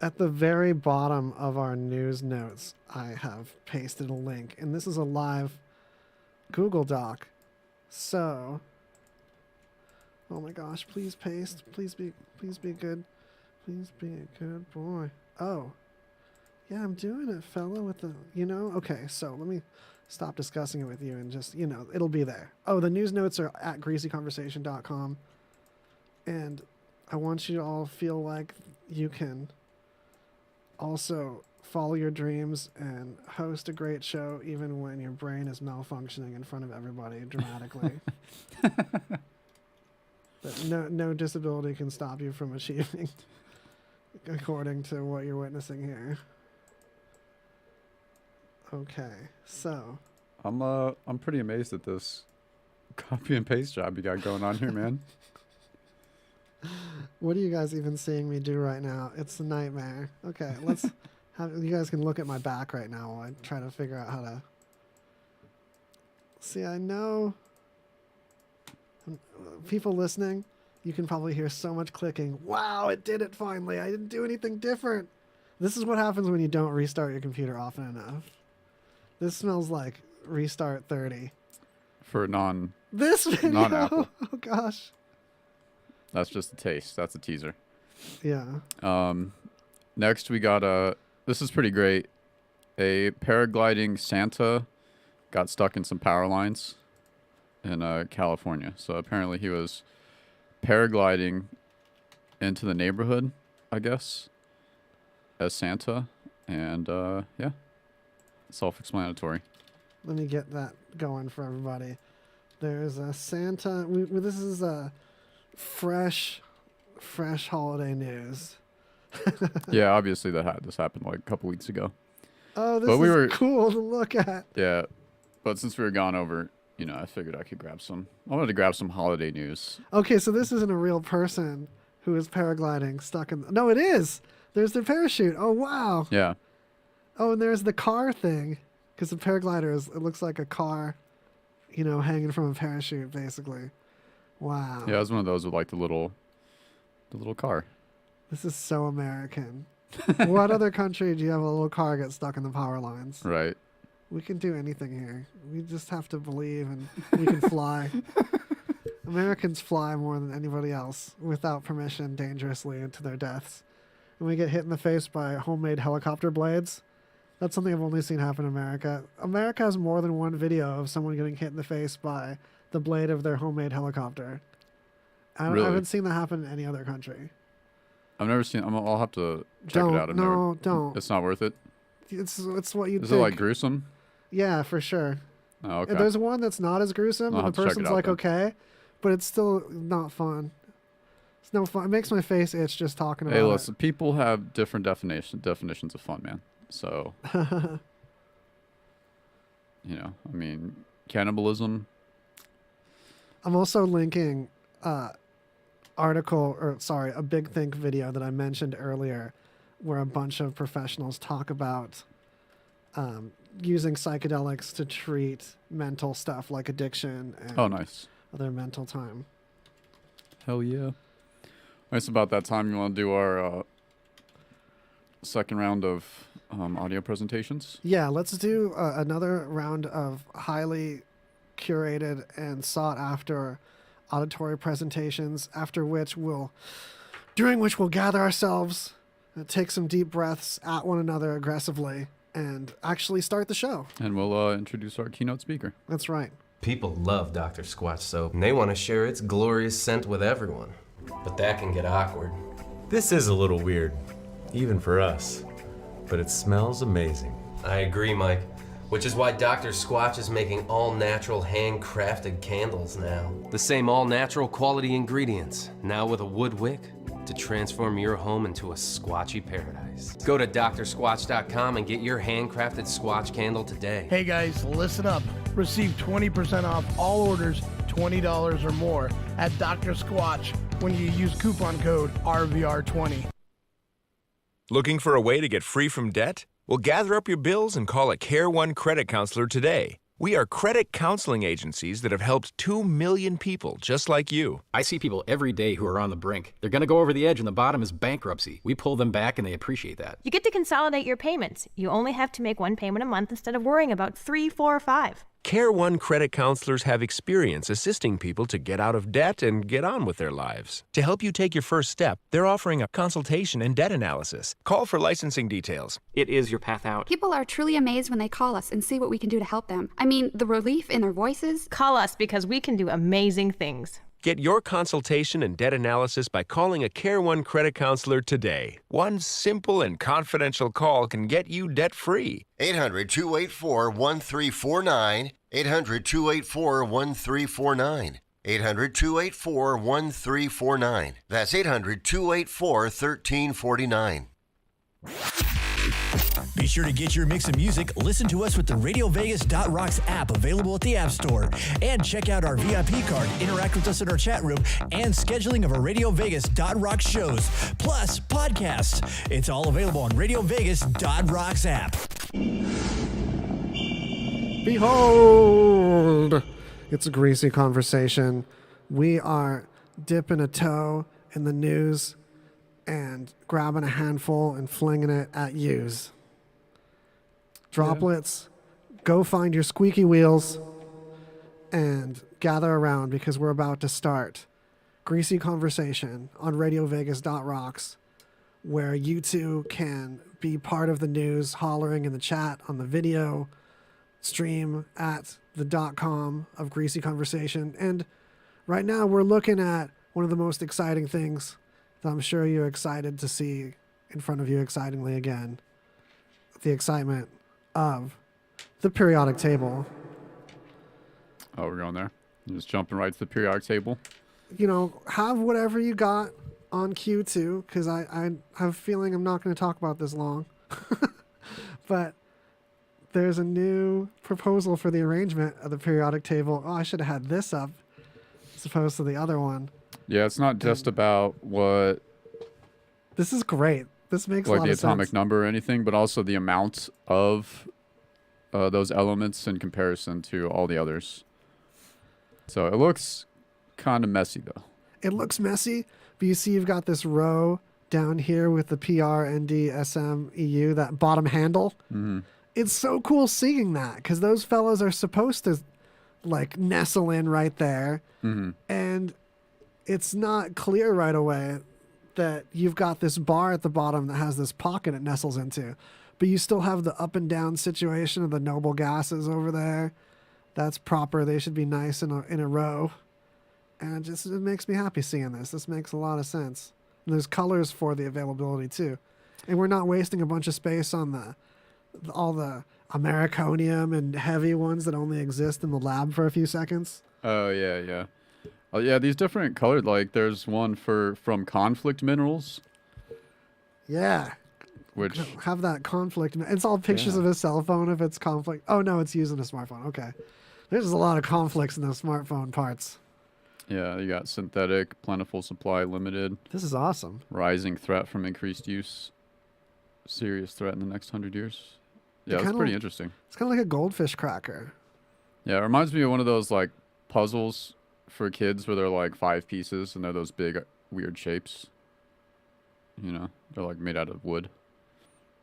At the very bottom of our news notes, I have pasted a link, and this is a live Google Doc. So, oh my gosh, please paste. Please be good. Please be a good boy. Oh, yeah, I'm doing it, fella, with the, okay, so let me stop discussing it with you and just, it'll be there. Oh, the news notes are at greasyconversation.com. And I want you to all feel like you can also follow your dreams and host a great show even when your brain is malfunctioning in front of everybody dramatically. That no disability can stop you from achieving according to what you're witnessing here. Okay, so I'm pretty amazed at this copy and paste job you got going on here, man. what are you guys even seeing me do right now? It's a nightmare. Okay, let's you guys can look at my back right now while I try to figure out how to see. I know people listening, you can probably hear so much clicking. Wow, it did it finally. I didn't do anything different. This is what happens when you don't restart your computer often enough. This smells like restart 30. For This video. non-Apple. Oh gosh. That's just a taste. That's a teaser. Yeah. Next we got this is pretty great. A paragliding Santa got stuck in some power lines in California. So apparently he was paragliding into the neighborhood, I guess, as Santa, and yeah, self-explanatory. Let me get that going for everybody. There's a Santa. This is a fresh holiday news. Yeah, obviously this happened like a couple weeks ago. Oh, this But we is were- cool to look at. Yeah, but since we were gone over, I figured I could grab some. I wanted to grab some holiday news. Okay, so this isn't a real person who is paragliding stuck in. No, it is. There's the parachute. Oh wow. Yeah, Oh, and there's the car thing, because the paraglider it looks like a car, hanging from a parachute, basically. Wow. yeah, it was one of those with like the little car. This is so American. What other country do you have a little car get stuck in the power lines? Right. We can do anything here. We just have to believe, and we can fly. Americans fly more than anybody else without permission dangerously into their deaths. And we get hit in the face by homemade helicopter blades. That's something I've only seen happen in America. America has more than one video of someone getting hit in the face by the blade of their homemade helicopter. I Really? haven't seen that happen in any other country. I've never seen. I'll have to check it out. Don't. It's not worth it. It's what you Is think. it like gruesome? Yeah, for sure. Oh, okay. There's one that's not as gruesome, I'll and have the to check it person's out like, then. okay, but it's still not fun. It's no fun. It makes my face itch just talking about Hey, it. listen. People have different definitions of fun, man. So, you know, I mean, cannibalism. I'm also linking a Big Think video that I mentioned earlier, where a bunch of professionals talk about using psychedelics to treat mental stuff like addiction and Oh, nice. other mental time. Hell yeah. It's about that time. You want to do our second round of audio presentations? Yeah, let's do another round of highly curated and sought after auditory presentations, during which we'll gather ourselves, take some deep breaths at one another aggressively, and actually start the show. And we'll introduce our keynote speaker. That's right. People love Dr. Squatch soap, and they want to share its glorious scent with everyone. But that can get awkward. This is a little weird, even for us, but it smells amazing. I agree, Mike. Which is why Dr. Squatch is making all-natural handcrafted candles now. The same all-natural quality ingredients, now with a wood wick to transform your home into a squatchy paradise. Go to drsquatch.com and get your handcrafted Squatch candle today. Hey guys, listen up. Receive 20% off all orders $20 or more at Dr. Squatch when you use coupon code RVR20. Looking for a way to get free from debt? Well, gather up your bills and call a Care One credit counselor today. We are credit counseling agencies that have helped 2 million people just like you. I see people every day who are on the brink. They're going to go over the edge and the bottom is bankruptcy. We pull them back and they appreciate that. You get to consolidate your payments. You only have to make one payment a month instead of worrying about 3, 4, or 5. Care One credit counselors have experience assisting people to get out of debt and get on with their lives. To help you take your first step, they're offering a consultation and debt analysis. Call for licensing details. It is your path out. People are truly amazed when they call us and see what we can do to help them. I mean, the relief in their voices. Call us because we can do amazing things. Get your consultation and debt analysis by calling a Care One credit counselor today. One simple and confidential call can get you debt-free. 800-284-1349. 800-284-1349. 800-284-1349. That's 800-284-1349. Be sure to get your mix of music. Listen to us with the RadioVegas.rocks app available at the App Store. And check out our VIP card, interact with us in our chat room, and scheduling of our RadioVegas.rocks shows, plus podcasts. It's all available on RadioVegas.rocks app. Behold! It's a greasy conversation. We are dipping a toe in the news and grabbing a handful and flinging it at yous. Droplets, go find your squeaky wheels and gather around because we're about to start Greasy Conversation on RadioVegas.rocks, where you two can be part of the news, hollering in the chat, on the video stream at the .com of Greasy Conversation. And right now we're looking at one of the most exciting things that I'm sure you're excited to see in front of you excitingly again. The excitement of the periodic table. Oh, we're going there. You're just jumping right to the periodic table. You know, have whatever you got on cue too, because I have a feeling I'm not going to talk about this long. But there's a new proposal for the arrangement of the periodic table. Oh, I should have had this up as opposed to the other one. Yeah, it's not just about what... This is great. This makes a lot of sense. Like the atomic number or anything, but also the amount of those elements in comparison to all the others. So it looks kind of messy, though. It looks messy, but you see you've got this row down here with the PR, ND, SM, EU, that bottom handle. Mm-hmm. It's so cool seeing that because those fellows are supposed to like nestle in right there. Mm-hmm. And it's not clear right away that you've got this bar at the bottom that has this pocket it nestles into. but you still have the up and down situation of the noble gases over there. That's proper. They should be nice in a row. And it makes me happy seeing this. This makes a lot of sense. And there's colors for the availability too. And we're not wasting a bunch of space on all the Americonium and heavy ones that only exist in the lab for a few seconds. Oh, yeah, yeah. Oh, yeah, these different colored, like, there's one from conflict minerals. Yeah. Which... Have that conflict. It's all pictures of a cell phone if it's conflict. Oh, no, it's using a smartphone. Okay. There's a lot of conflicts in those smartphone parts. Yeah, you got synthetic, plentiful supply, limited. This is awesome. Rising threat from increased use. Serious threat in the next 100 years. Yeah, it's pretty interesting. It's kind of like a goldfish cracker. Yeah, it reminds me of one of those, like, puzzles for kids where they're, like, 5 pieces and they're those big, weird shapes. You know, they're, like, made out of wood.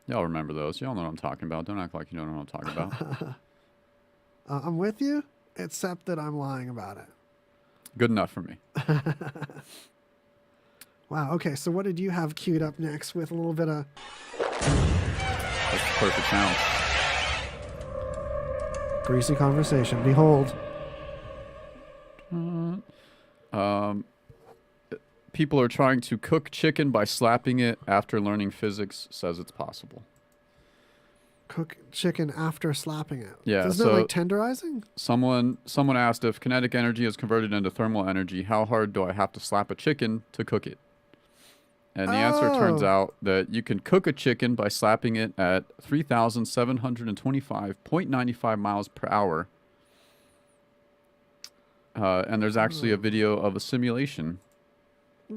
Y'all remember those. Y'all know what I'm talking about. Don't act like you don't know what I'm talking about. I'm with you, except that I'm lying about it. Good enough for me. Wow, okay, so what did you have queued up next with a little bit of... That's the perfect sound. Greasy conversation. Behold. People are trying to cook chicken by slapping it after learning physics, says it's possible. Cook chicken after slapping it. Yeah, Isn't it like tenderizing? Someone asked, if kinetic energy is converted into thermal energy, how hard do I have to slap a chicken to cook it? And the answer turns out that you can cook a chicken by slapping it at 3,725.95 miles per hour. And there's actually a video of a simulation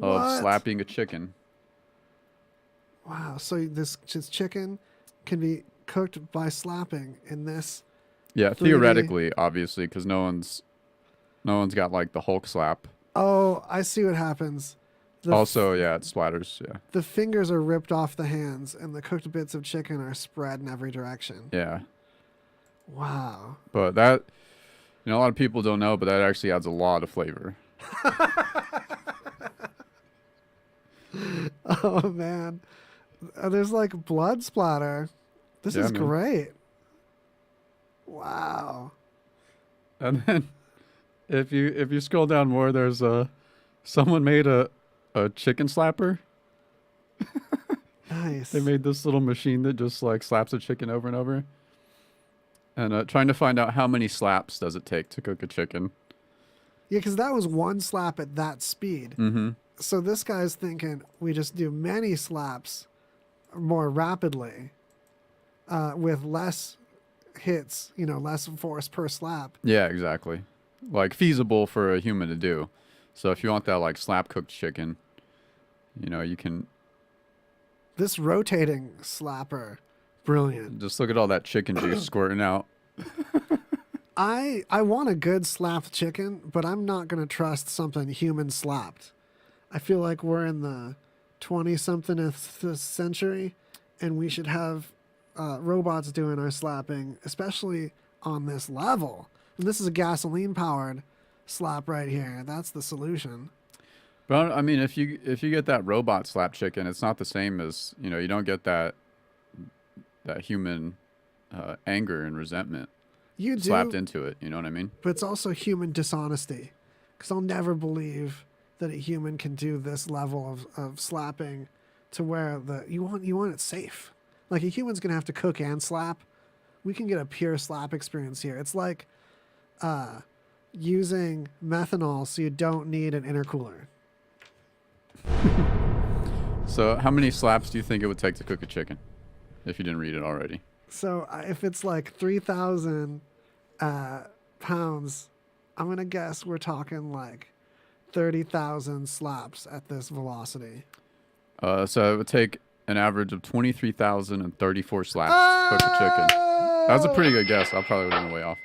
of slapping a chicken. Wow, so this chicken can be cooked by slapping in this. Yeah, 3D. Theoretically, obviously, because no one's got like the Hulk slap. Oh, I see what happens. Also, yeah, it splatters. Yeah. The fingers are ripped off the hands, and the cooked bits of chicken are spread in every direction. Yeah. Wow. But that, a lot of people don't know, but that actually adds a lot of flavor. Oh man, there's like blood splatter. This is great. Wow. And then, if you scroll down more, there's someone made a chicken slapper. Nice. They made this little machine that just like slaps a chicken over and over. And trying to find out how many slaps does it take to cook a chicken. Yeah, because that was one slap at that speed. Mm-hmm. So this guy's thinking we just do many slaps more rapidly with less hits, less force per slap. Yeah, exactly. Like feasible for a human to do. So if you want that like slap cooked chicken, you can. This rotating slapper, brilliant. Just look at all that chicken juice squirting out. I want a good slapped chicken, but I'm not going to trust something human slapped. I feel like we're in the 20-somethingth century, and we should have robots doing our slapping, especially on this level. And this is a gasoline-powered slap right here. That's the solution. But I mean, if you get that robot slap chicken, it's not the same as you don't get that human anger and resentment slapped into it. You know what I mean? But it's also human dishonesty, because I'll never believe that a human can do this level of slapping to where you want it safe. Like a human's gonna have to cook and slap. We can get a pure slap experience here. It's like using methanol so you don't need an intercooler. So how many slaps do you think it would take to cook a chicken, if you didn't read it already? So if it's like 3,000 pounds, I'm gonna guess we're talking like 30,000 slaps at this velocity. So it would take an average of 23,034 slaps to cook a chicken. That was a pretty good guess. I probably would have been way off.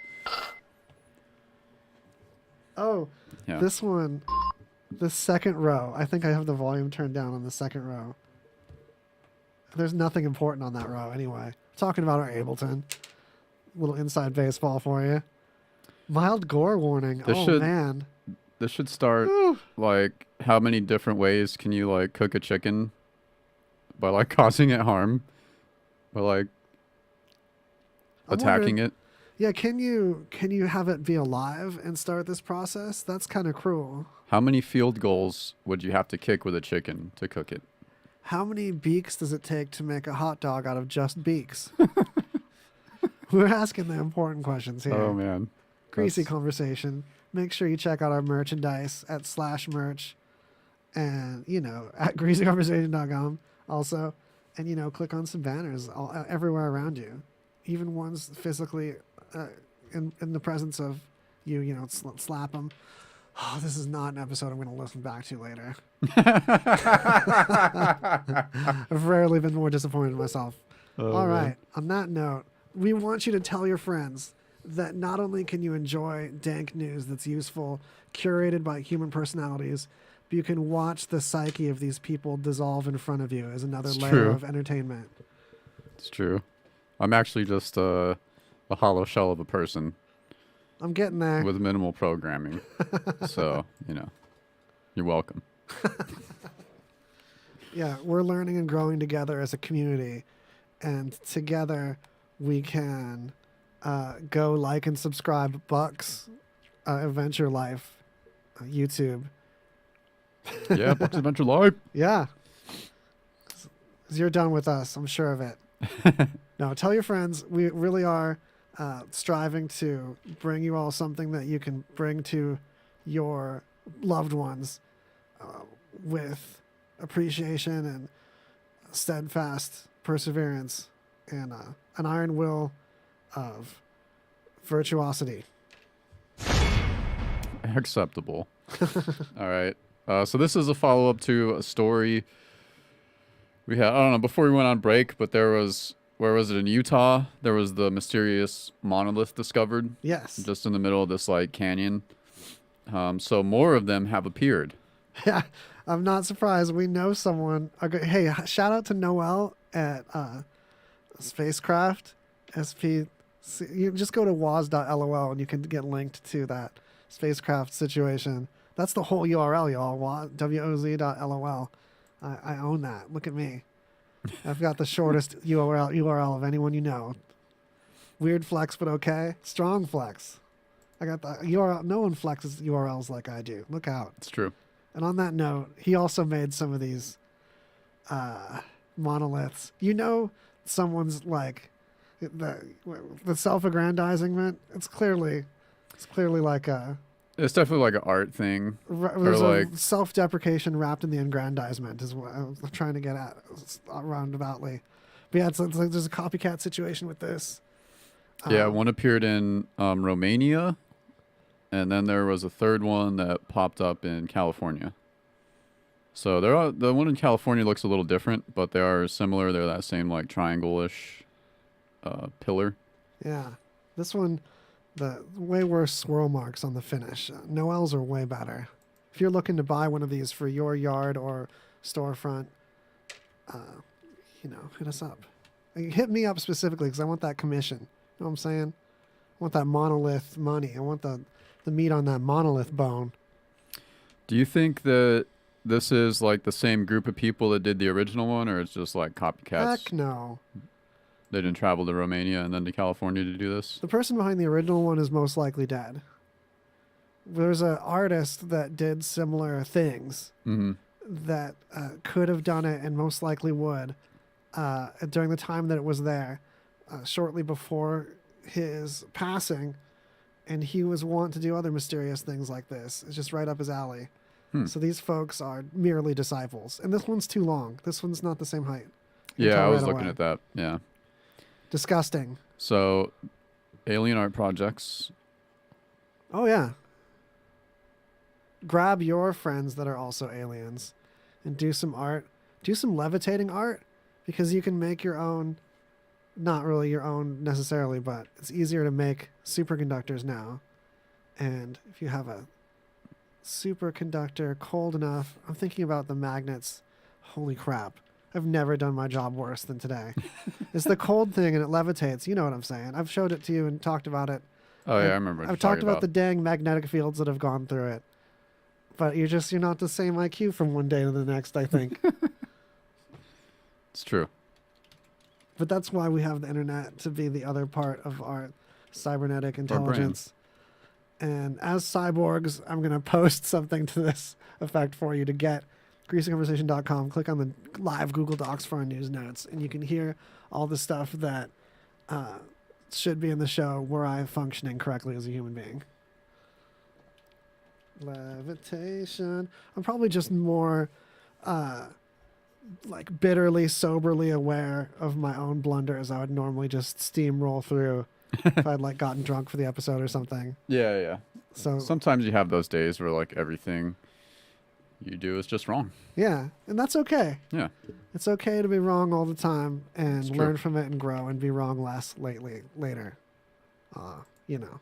Oh, yeah. This one, the second row. I think I have the volume turned down on the second row. There's nothing important on that row anyway. Talking about our Ableton. Little inside baseball for you. Mild gore warning. Man. This should start like how many different ways can you like cook a chicken by like causing it harm? But like attacking wondering- it. Yeah, can you have it be alive and start this process? That's kind of cruel. How many field goals would you have to kick with a chicken to cook it? How many beaks does it take to make a hot dog out of just beaks? We're asking the important questions here. Oh man. Greasy That's- conversation. Make sure you check out our merchandise at /merch and, at greasyconversation.com also. And, click on some banners everywhere around you. Even ones physically in the presence of you, slap them. Oh, this is not an episode I'm going to listen back to later. I've rarely been more disappointed in myself. All right. On that note, we want you to tell your friends that not only can you enjoy dank news that's useful, curated by human personalities, but you can watch the psyche of these people dissolve in front of you as another layer of entertainment. It's true. I'm actually just a hollow shell of a person. I'm getting there. With minimal programming. So, you're welcome. Yeah, we're learning and growing together as a community. And together we can go like and subscribe Buck's Adventure Life YouTube. Yeah, Buck's Adventure Life. Yeah. 'Cause you're done with us. I'm sure of it. No, tell your friends. We really are striving to bring you all something that you can bring to your loved ones with appreciation and steadfast perseverance and an iron will of virtuosity. Acceptable. All right. So this is a follow-up to a story we had, I don't know, before we went on break, but there was, where was it, in Utah? There was the mysterious monolith discovered. Yes. Just in the middle of this, canyon. So more of them have appeared. Yeah, I'm not surprised. We know someone. Hey, shout out to Noel at Spacecraft SP. You just go to waz.lol and you can get linked to that spacecraft situation. That's the whole URL, y'all. woz.lol. I own that. Look at me. I've got the shortest URL of anyone you know. Weird flex, but okay. Strong flex. I got the URL. No one flexes URLs like I do. Look out. It's true. And on that note, he also made some of these monoliths. Someone's the self-aggrandizement. It's clearly like a. It's definitely like an art thing. There's a self-deprecation wrapped in the aggrandizement is what I'm trying to get at roundaboutly. But yeah, it's like there's a copycat situation with this. Yeah, one appeared in Romania, and then there was a third one that popped up in California. So the one in California looks a little different, but they are similar. They're that same triangle-ish pillar. Yeah, this one, the way worse swirl marks on the finish. Noel's are way better. If you're looking to buy one of these for your yard or storefront, hit us up. Hit me up specifically because I want that commission. You know what I'm saying? I want that monolith money. I want the meat on that monolith bone. Do you think that this is the same group of people that did the original one, or it's just copycats? Heck no. They didn't travel to Romania and then to California to do this? The person behind the original one is most likely dead. There's an artist that did similar things that could have done it and most likely would during the time that it was there, shortly before his passing. And he was wanting to do other mysterious things like this. It's just right up his alley. So these folks are merely disciples. And this one's too long. This one's not the same height. Yeah, I was looking at that. Yeah. Disgusting. So, alien art projects. Oh, yeah. Grab your friends that are also aliens and do some art. Do some levitating art because you can make your own, not really your own necessarily, but it's easier to make superconductors now. And if you have a superconductor cold enough, I'm thinking about the magnets. Holy crap. I've never done my job worse than today. It's the cold thing and it levitates. You know what I'm saying. I've showed it to you and talked about it. Oh, yeah, I remember. I've talked about the dang magnetic fields that have gone through it. But you're not the same IQ from one day to the next, I think. It's true. But that's why we have the internet, to be the other part of our cybernetic intelligence. And as cyborgs, I'm going to post something to this effect for you to get greasyconversation.com. Click on the live Google Docs for our news notes, and you can hear all the stuff that should be in the show were I functioning correctly as a human being. Levitation. I'm probably just more like bitterly, soberly aware of my own blunders. I would normally just steamroll through if I'd like gotten drunk for the episode or something. Yeah. So sometimes you have those days where like everything you do is just wrong. yeah, and that's okay. Yeah. It's okay to be wrong all the time and It's learn true. from it and grow and be wrong less later. You know.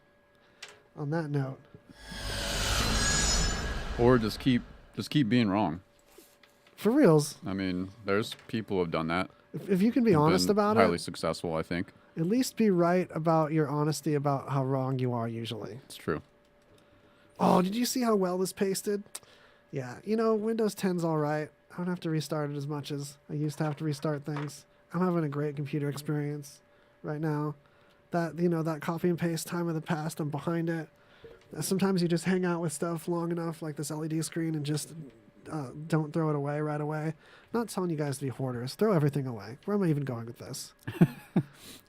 On that note. Or just keep being wrong. For reals. I mean, there's people who have done that. If you can be who've honest been about highly it, successful, I think. at least be right about your honesty about how wrong you are usually. It's true. Oh, did you see how well this pasted? Yeah, you know, Windows 10's all right. I don't have to restart it as much as I used to have to restart things. I'm having a great computer experience right now. That, you know, that copy and paste time of the past, I'm behind it. Sometimes you just hang out with stuff long enough, like this LED screen, and just don't throw it away right away. I'm not telling you guys to be hoarders. Throw everything away. Where am I even going with this?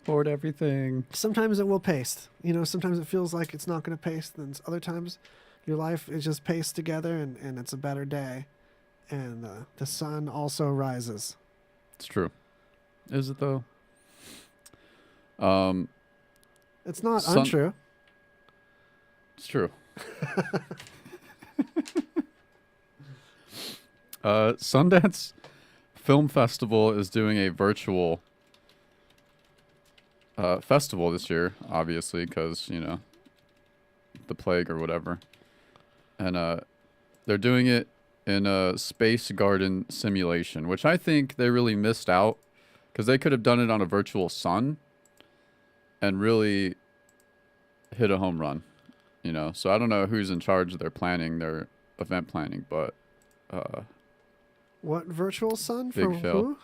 Hoard everything. Sometimes it will paste. You know, sometimes it feels like it's not going to paste. Then other times your life is just pasted together and it's a better day. And the sun also rises. It's true. Is it though? It's not untrue. It's true. Sundance Film Festival is doing a virtual festival this year, obviously, because, you know, the plague or whatever. And they're doing it in a space garden simulation, which I think they really missed out, because they could have done it on a virtual sun and really hit a home run, you know. So I don't know who's in charge of their event planning, but What virtual sun big for fail. who?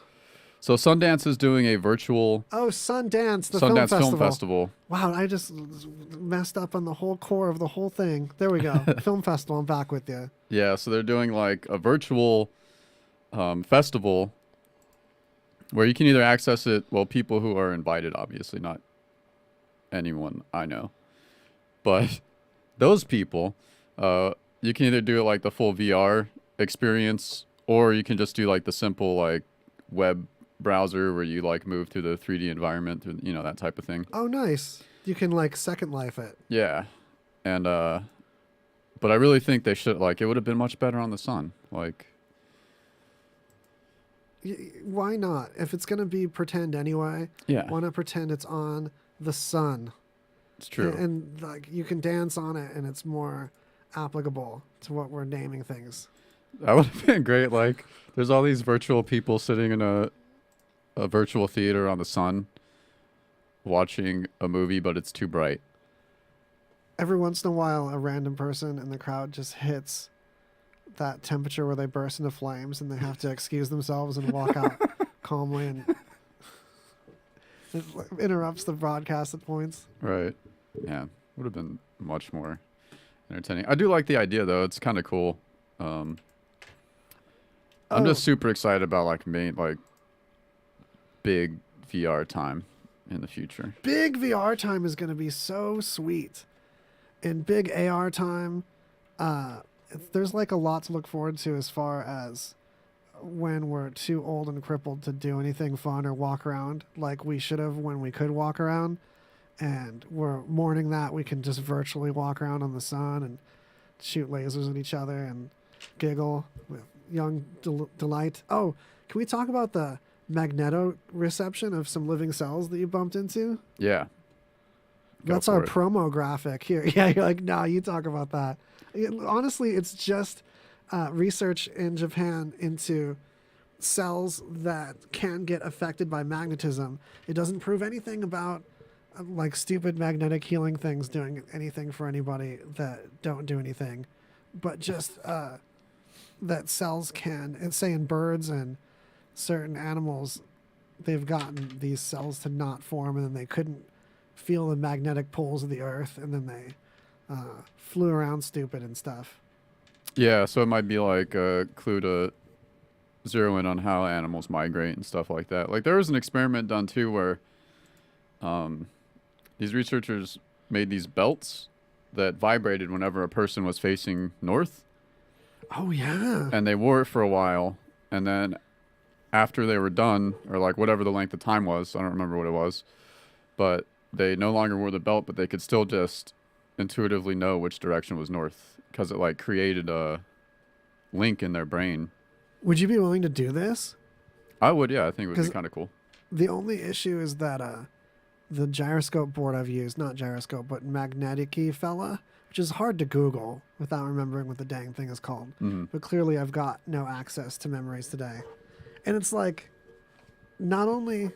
So Sundance is doing a virtual Oh, Sundance, the Sundance film festival. Festival. Wow, I just messed up on the whole core of the whole thing. There we go. Film festival. I'm back with you. Yeah, so they're doing like a virtual festival where you can either access it, well, people who are invited, obviously, not anyone I know. But those people, you can either do it like the full VR experience, or you can just do like the simple like web browser where you like move through the 3D environment, through, you know, that type of thing. Oh, nice. You can like Second Life it. Yeah. And but I really think they should, like, it would have been much better on the sun. Like, Why not? If it's going to be pretend anyway, Yeah. why not pretend it's on the sun? It's true. And like you can dance on it and it's more applicable to what we're naming things. that would have been great. Like, there's all these virtual people sitting in a virtual theater on the sun watching a movie, but it's too bright. Every once in a while, a random person in the crowd just hits that temperature where they burst into flames and they have to excuse themselves and walk out calmly, and it interrupts the broadcast at points. Right. Yeah. Would have been much more entertaining. I do like the idea, though. It's kind of cool. I'm just super excited about like big VR time in the future. Big VR time is going to be so sweet. And big AR time, there's like a lot to look forward to as far as when we're too old and crippled to do anything fun or walk around like we should have when we could walk around. And we're mourning that we can just virtually walk around on the sun and shoot lasers at each other and giggle with young delight. Oh, can we talk about the magnetoreception of some living cells that you bumped into? Yeah. That's our promo graphic here. Yeah, you're like, nah, you talk about that. Honestly, it's just research in Japan into cells that can get affected by magnetism. It doesn't prove anything about like stupid magnetic healing things doing anything for anybody that don't do anything, but just that cells can, and say in birds and certain animals, they've gotten these cells to not form, and then they couldn't feel the magnetic poles of the Earth, and then they flew around stupid and stuff. Yeah, so it might be like a clue to zero in on how animals migrate and stuff like that. Like there was an experiment done too where these researchers made these belts that vibrated whenever a person was facing north. Oh yeah. And they wore it for a while, and then after they were done, or like whatever the length of time was, I don't remember what it was, but they no longer wore the belt, but they could still just intuitively know which direction was north because it like created a link in their brain. Would you be willing to do this? I would, yeah. I think it would be kind of cool. The only issue is that the gyroscope board I've used, not gyroscope, but Magnetiky fella, which is hard to Google without remembering what the dang thing is called. But clearly I've got no access to memories today. And it's like, not only,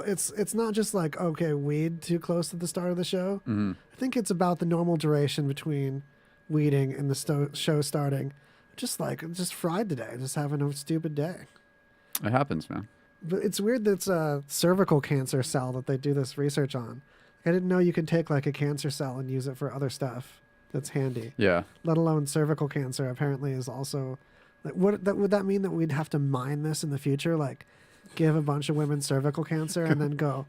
it's not just like, okay, weed too close to the start of the show. I think it's about the normal duration between weeding and the show starting. Just fried today, just having a stupid day. It happens, man. But it's weird that it's a cervical cancer cell that they do this research on. I didn't know you could take like a cancer cell and use it for other stuff that's handy. Yeah. Let alone cervical cancer apparently is also... Like, would that mean that we'd have to mine this in the future? Like give a bunch of women cervical cancer and then go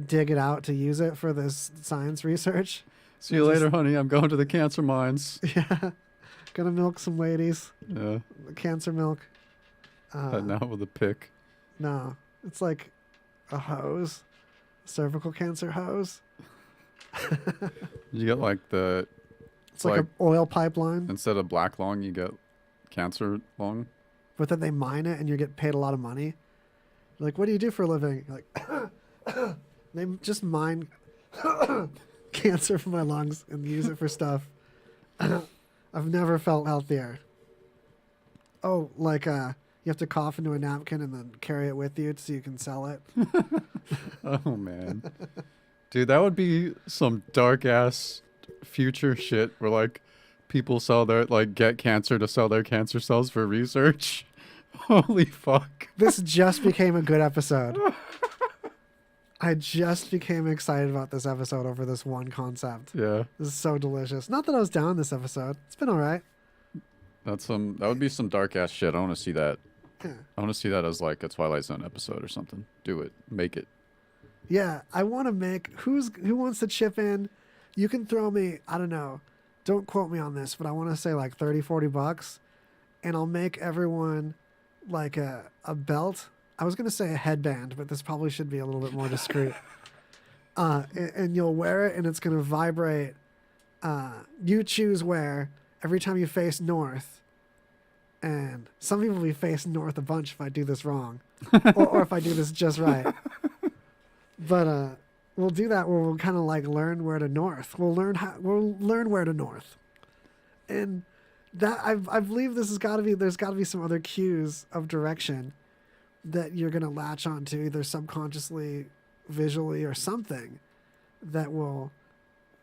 dig it out to use it for this science research? See you later, honey. I'm going to the cancer mines. Yeah. Gonna milk some ladies. Yeah. Cancer milk. Heading out with a pick. No, it's like a hose, cervical cancer hose. You get like the... It's like an oil pipeline. Instead of black lung, you get cancer lung. But then they mine it and you get paid a lot of money. Like, what do you do for a living? Like, they just mine cancer from my lungs and use it for stuff. I've never felt healthier. Oh, like you have to cough into a napkin and then carry it with you so you can sell it. Oh, man. Dude, that would be some dark-ass future shit where, like, people sell their, like, get cancer to sell their cancer cells for research. Holy fuck. This just became a good episode. I just became excited about this episode over this one concept. Yeah. This is so delicious. Not that I was down this episode. It's been all right. That would be some dark-ass shit. I want to see that. Yeah. I want to see that as, like, a Twilight Zone episode or something. Do it. Make it. Yeah, I want to make... Who wants to chip in? You can throw me, I don't know, don't quote me on this, but I want to say like 30, 40 bucks, and I'll make everyone like a belt. I was going to say a headband, but this probably should be a little bit more discreet. And you'll wear it, and it's going to vibrate. You choose where every time you face north. And some people will be facing north a bunch if I do this wrong, or if I do this just right. But we'll do that where we'll kind of like learn where to north. We'll learn where to north, and that I believe this has got to be. There's got to be some other cues of direction that you're gonna latch onto, either subconsciously, visually, or something that will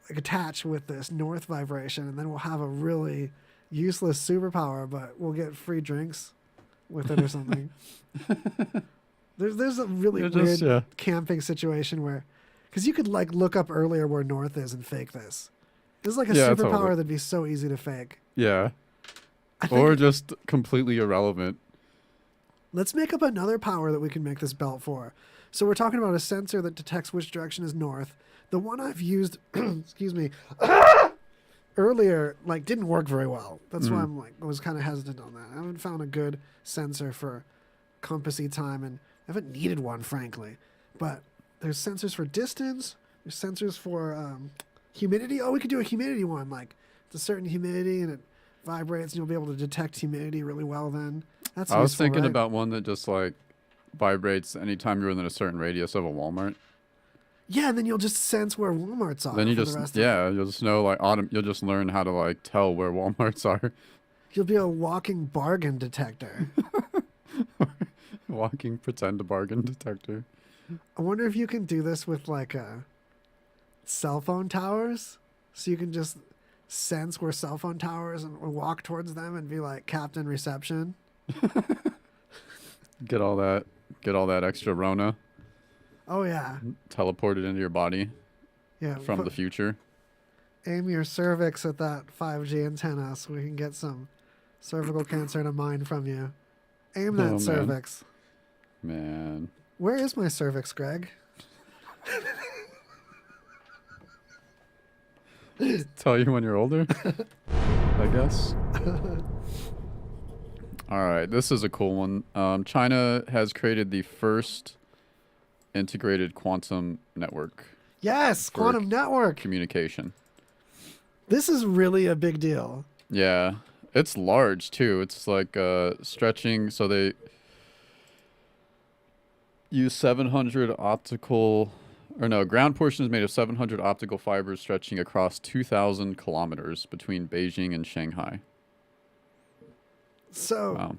like attach with this north vibration, and then we'll have a really useless superpower, but we'll get free drinks with it or something. There's a really weird camping situation where, because you could like look up earlier where north is and fake this. This is like a superpower totally. That'd be so easy to fake. Yeah. Or just completely irrelevant. Let's make up another power that we can make this belt for. So we're talking about a sensor that detects which direction is north. The one I've used, excuse me, earlier, like didn't work very well. That's why I was kind of hesitant on that. I haven't found a good sensor for compassy time, and I haven't needed one, frankly. But there's sensors for distance. There's sensors for humidity. Oh, we could do a humidity one. Like it's a certain humidity, and it vibrates, and you'll be able to detect humidity really well then. That's I was useful, thinking right? about one that just like vibrates anytime you're within a certain radius of a Walmart. Yeah, and then you'll just sense where Walmarts are. Then you for just the rest you'll just know like you'll just learn how to like tell where Walmarts are. You'll be a walking bargain detector. Walking pretend bargain detector. I wonder if you can do this with like cell phone towers, so you can just sense where cell phone towers and walk towards them and be like Captain Reception. Get all that get all that extra Rona Oh yeah. teleported into your body Yeah. from the future. Aim your cervix at that 5G antenna so we can get some cervical cancer in a mine from you. Aim that Oh, man. cervix. Man. Where is my cervix, Greg? Tell you when you're older, I guess. All right, this is a cool one. China has created the first integrated quantum network Yes, for quantum network. communication. This is really a big deal. Yeah, it's large too. It's like stretching, so they use 700 ground portion is made of 700 optical fibers stretching across 2,000 kilometers between Beijing and Shanghai. So,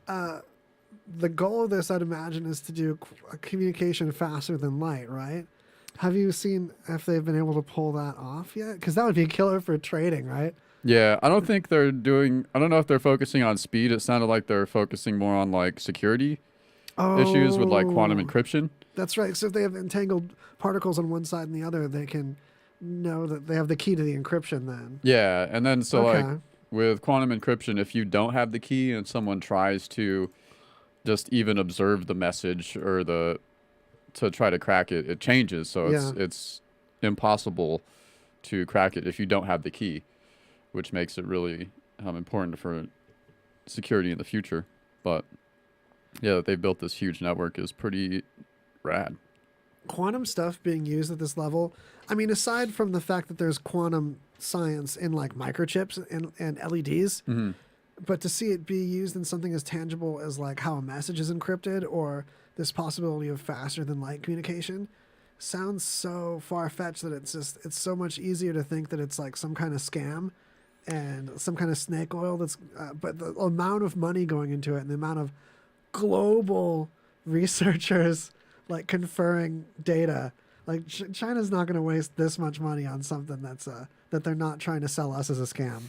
the goal of this, I'd imagine, is to do communication faster than light, right? Have you seen if they've been able to pull that off yet? Because that would be a killer for trading, right? Yeah, I don't think they're doing. I don't know if they're focusing on speed. It sounded like they're focusing more on like security issues with like quantum encryption. That's right. So if they have entangled particles on one side and the other, they can know that they have the key to the encryption then. Yeah, and then so Okay. like with quantum encryption, if you don't have the key and someone tries to just even observe the message or to try to crack it, it changes. So it's impossible to crack it if you don't have the key, which makes it really important for security in the future. But yeah, that they've built this huge network is pretty rad. Quantum stuff being used at this level, I mean, aside from the fact that there's quantum science in like microchips and LEDs, but to see it be used in something as tangible as like how a message is encrypted or this possibility of faster than light communication sounds so far-fetched that it's so much easier to think that it's like some kind of scam and some kind of snake oil but the amount of money going into it and the amount of global researchers like conferring data, like China's not going to waste this much money on something that they're not trying to sell us as a scam.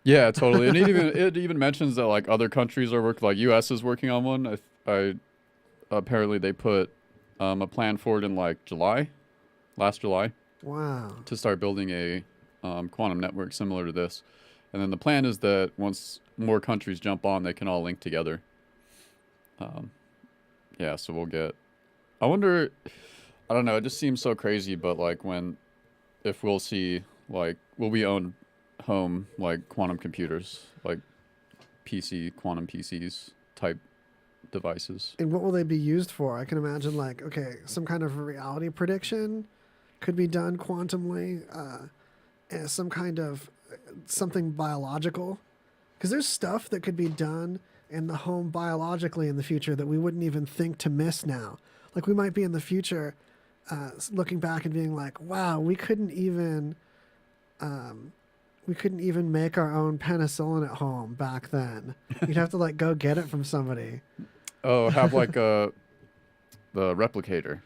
Yeah, totally. And it even mentions that like other countries are working, like US is working on one. I apparently they put a plan forward in like last July. Wow. To start building a quantum network similar to this. And then the plan is that once more countries jump on, they can all link together. Yeah, so we'll get... I wonder... I don't know, it just seems so crazy, but like if we'll see, like, will we own home, like, quantum computers, like quantum PCs type devices? And what will they be used for? I can imagine like, okay, some kind of reality prediction could be done quantumly, some kind of something biological, because there's stuff that could be done in the home biologically in the future that we wouldn't even think to miss now. Like we might be in the future looking back and being like, wow, we couldn't even make our own penicillin at home back then. You'd have to like go get it from somebody. Oh, have like the replicator.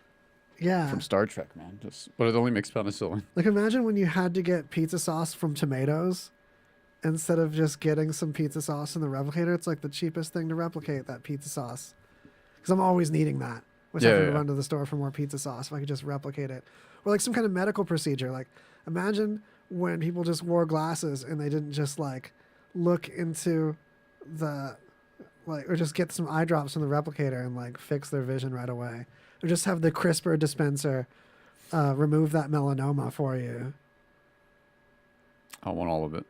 Yeah. From Star Trek, man. But it only makes penicillin. Like imagine when you had to get pizza sauce from tomatoes instead of just getting some pizza sauce in the replicator. It's like the cheapest thing to replicate that pizza sauce. Because I'm always needing that. Having to run to the store for more pizza sauce if I could just replicate it. Or like some kind of medical procedure. Like imagine when people just wore glasses and they didn't just like look into or just get some eye drops from the replicator and like fix their vision right away. Or just have the CRISPR dispenser remove that melanoma for you. I want all of it.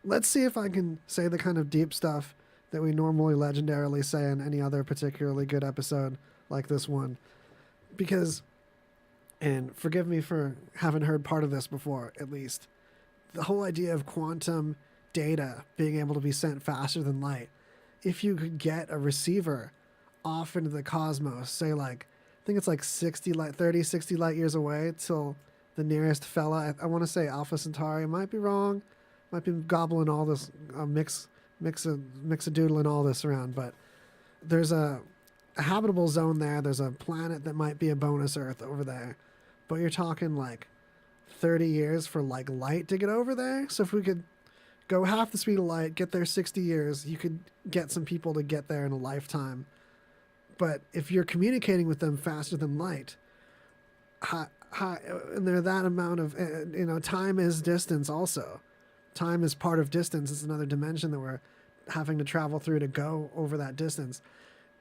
Let's see if I can say the kind of deep stuff that we normally legendarily say in any other particularly good episode like this one. Because, and forgive me for having heard part of this before, at least, the whole idea of quantum data being able to be sent faster than light. If you could get a receiver off into the cosmos, say like, I think it's like 60 light years away till the nearest fella. I want to say Alpha Centauri. I might be wrong. Might be gobbling all this, mix a doodling all this around. But there's a habitable zone there. There's a planet that might be a bonus Earth over there. But you're talking like 30 years for like light to get over there. So if we could go half the speed of light, get there 60 years, you could get some people to get there in a lifetime. But if you're communicating with them faster than light, and they're that amount of, time is distance also. Time is part of distance. It's another dimension that we're having to travel through to go over that distance.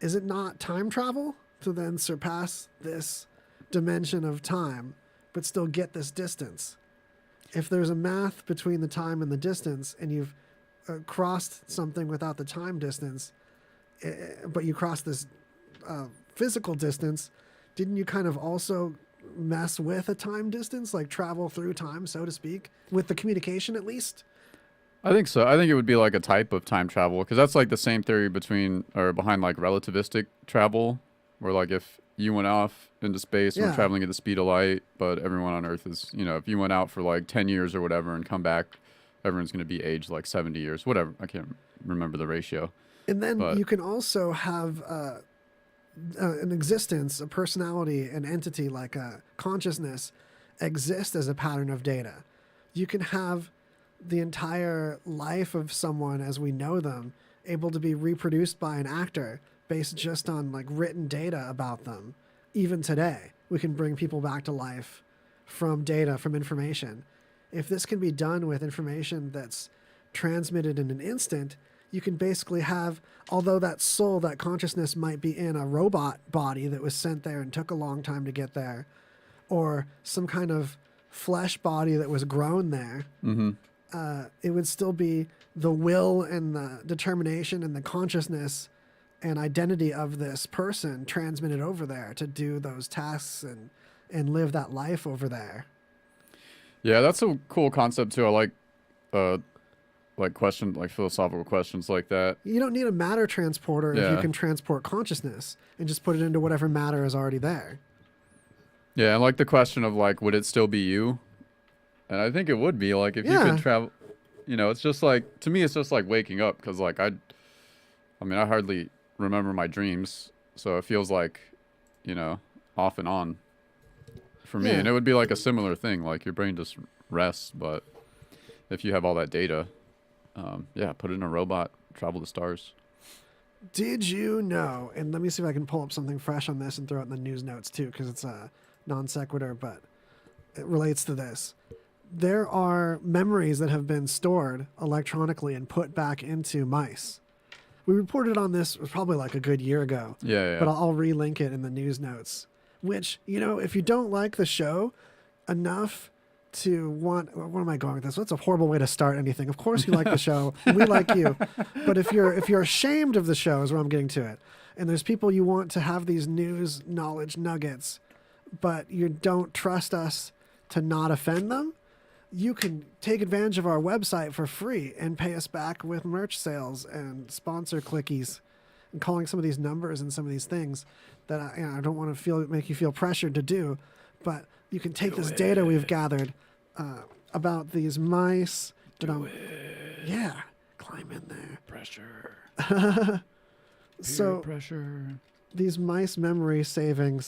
Is it not time travel to then surpass this dimension of time, but still get this distance? If there's a math between the time and the distance, and you've crossed something without the time distance, but you crossed this physical distance, didn't you kind of also mess with a time distance, like travel through time, so to speak, with the communication at least? I think so. I think it would be like a type of time travel, because that's like the same theory behind like relativistic travel, where like if you went off into space and were traveling at the speed of light, but everyone on Earth is, if you went out for like 10 years or whatever and come back, everyone's going to be aged like 70 years, whatever. I can't remember the ratio. And then you can also have an existence, a personality, an entity, like a consciousness, exist as a pattern of data. You can have the entire life of someone as we know them able to be reproduced by an actor based just on like written data about them. Even today, we can bring people back to life from data, from information. If this can be done with information that's transmitted in an instant, you can basically have, although that soul, that consciousness might be in a robot body that was sent there and took a long time to get there, or some kind of flesh body that was grown there, it would still be the will and the determination and the consciousness and identity of this person transmitted over there to do those tasks and live that life over there. Yeah, that's a cool concept too. I like philosophical questions like that. You don't need a matter transporter if you can transport consciousness and just put it into whatever matter is already there. Yeah, and like the question of like, would it still be you? And I think it would be, like, if you could travel, it's just like, to me, it's just like waking up, because like I hardly remember my dreams, so it feels like, off and on for me. And it would be like a similar thing, like your brain just rests, but if you have all that data, put it in a robot, travel the stars. Did you know, and let me see if I can pull up something fresh on this and throw it in the news notes too, because it's a non sequitur, but it relates to this. There are memories that have been stored electronically and put back into mice. We reported on this, it was probably like a good year ago. Yeah. But I'll relink it in the news notes, which, if you don't like the show enough to want, where am I going with this? That's a horrible way to start anything. Of course you like the show, and we like you. But if you're ashamed of the show is where I'm getting to it. And there's people you want to have these news knowledge nuggets, but you don't trust us to not offend them, you can take advantage of our website for free and pay us back with merch sales and sponsor clickies and calling some of these numbers and some of these things that I don't want to make you feel pressured to do, but you can take this data we've gathered about these mice. Yeah, climb in there. Pressure. So pressure. These mice memory, to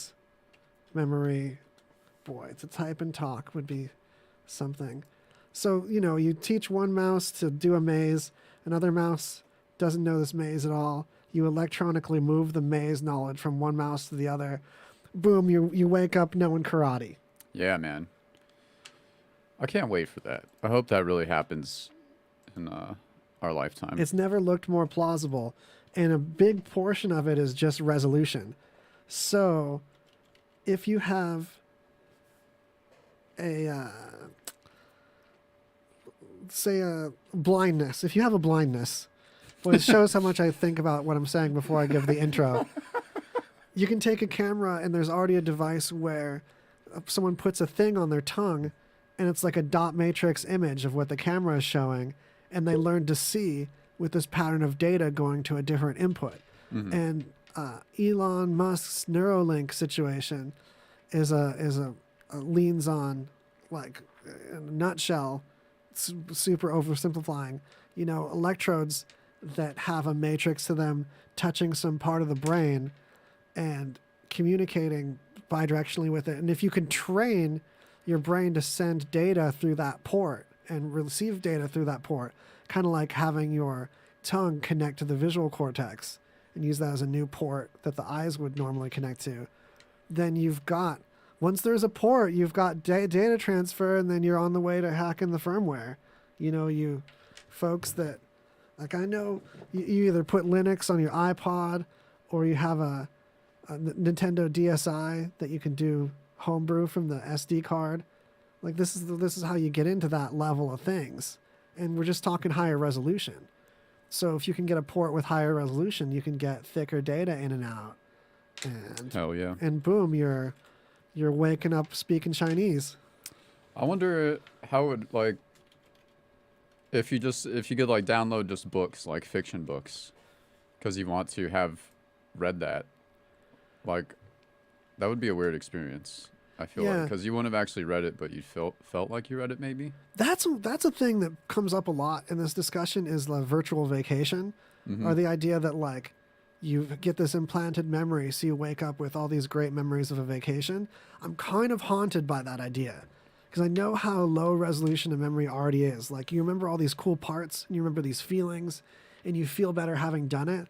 type and talk would be something. So, you teach one mouse to do a maze, another mouse doesn't know this maze at all. You electronically move the maze knowledge from one mouse to the other. Boom, you wake up knowing karate. Yeah, man. I can't wait for that. I hope that really happens in our lifetime. It's never looked more plausible, and a big portion of it is just resolution. So, if you have a blindness. If you have a blindness, well, it shows how much I think about what I'm saying before I give the intro. You can take a camera, and there's already a device where someone puts a thing on their tongue, and it's like a dot matrix image of what the camera is showing, and they learn to see with this pattern of data going to a different input. And Elon Musk's Neuralink situation is a leans on, like, in a nutshell, super oversimplifying, electrodes that have a matrix to them touching some part of the brain and communicating bidirectionally with it. And if you can train your brain to send data through that port and receive data through that port, kind of like having your tongue connect to the visual cortex and use that as a new port that the eyes would normally connect to, then you've got, once there's a port, you've got data transfer, and then you're on the way to hacking the firmware. You know, you folks that, like, I know you either put Linux on your iPod or you have a Nintendo DSi that you can do homebrew from the SD card. Like, this is how you get into that level of things. And we're just talking higher resolution. So if you can get a port with higher resolution, you can get thicker data in and out. And hell yeah. And boom, you're waking up speaking Chinese. I wonder how it would, like, if you could like download just books, like fiction books, because you want to have read that, like, that would be a weird experience. I feel like, because you wouldn't have actually read it, but you felt like you read it maybe. That's a thing that comes up a lot in this discussion, is the virtual vacation, or the idea that, like, you get this implanted memory, so you wake up with all these great memories of a vacation. I'm kind of haunted by that idea, because I know how low resolution a memory already is. Like, you remember all these cool parts, and you remember these feelings, and you feel better having done it.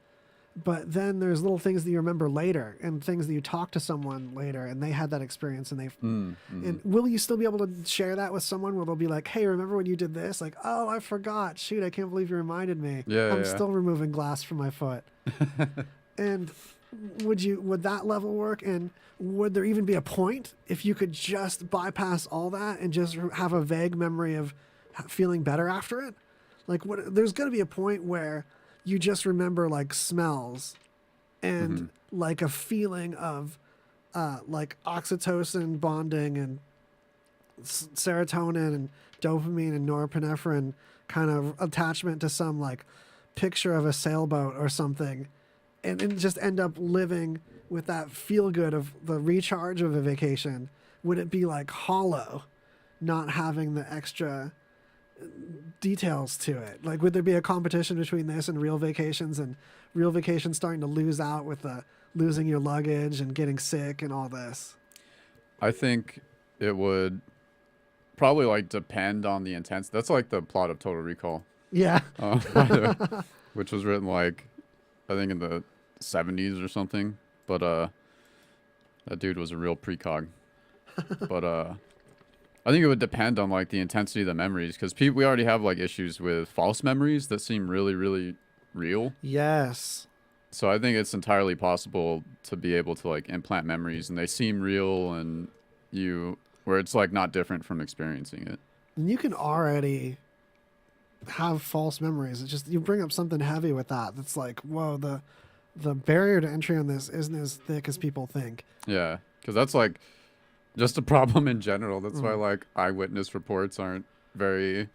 But then there's little things that you remember later, and things that you talk to someone later, and they had that experience, and and will you still be able to share that with someone where they'll be like, hey, remember when you did this? Like, oh, I forgot. Shoot, I can't believe you reminded me. I'm still removing glass from my foot. And would that level work? And would there even be a point if you could just bypass all that and just have a vague memory of feeling better after it? Like, there's going to be a point where you just remember, like, smells and like a feeling of like oxytocin bonding and serotonin and dopamine and norepinephrine kind of attachment to some, like, picture of a sailboat or something, and just end up living with that feel good of the recharge of a vacation. Would it be, like, hollow not having the extra details to it? Like, would there be a competition between this and real vacations, and real vacations starting to lose out with the losing your luggage and getting sick and all this? I think it would probably, like, depend on the intensity. That's like the plot of Total Recall. Yeah. Which was written, like, I think in the 70s or something. But that dude was a real precog. But I think it would depend on, like, the intensity of the memories, because we already have, like, issues with false memories that seem really, really real. Yes. So I think it's entirely possible to be able to, like, implant memories, and they seem real, and where it's, like, not different from experiencing it. And you can already have false memories. It's just, you bring up something heavy with that. That's like, whoa, the barrier to entry on this isn't as thick as people think. Yeah, because that's, like, just a problem in general. That's why, like, eyewitness reports aren't very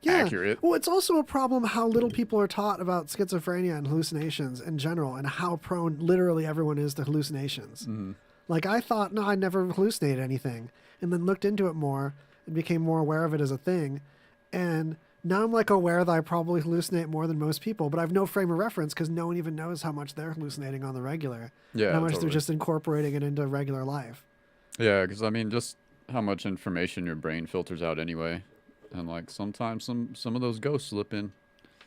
accurate. Well, it's also a problem how little people are taught about schizophrenia and hallucinations in general, and how prone literally everyone is to hallucinations. Like, I thought, no, I never hallucinated anything, and then looked into it more and became more aware of it as a thing. And now I'm, like, aware that I probably hallucinate more than most people, but I have no frame of reference because no one even knows how much they're hallucinating on the regular. Yeah, and how much totally. they're just incorporating it into regular life. Yeah, because, I mean, just how much information your brain filters out anyway. And, like, sometimes some of those ghosts slip in.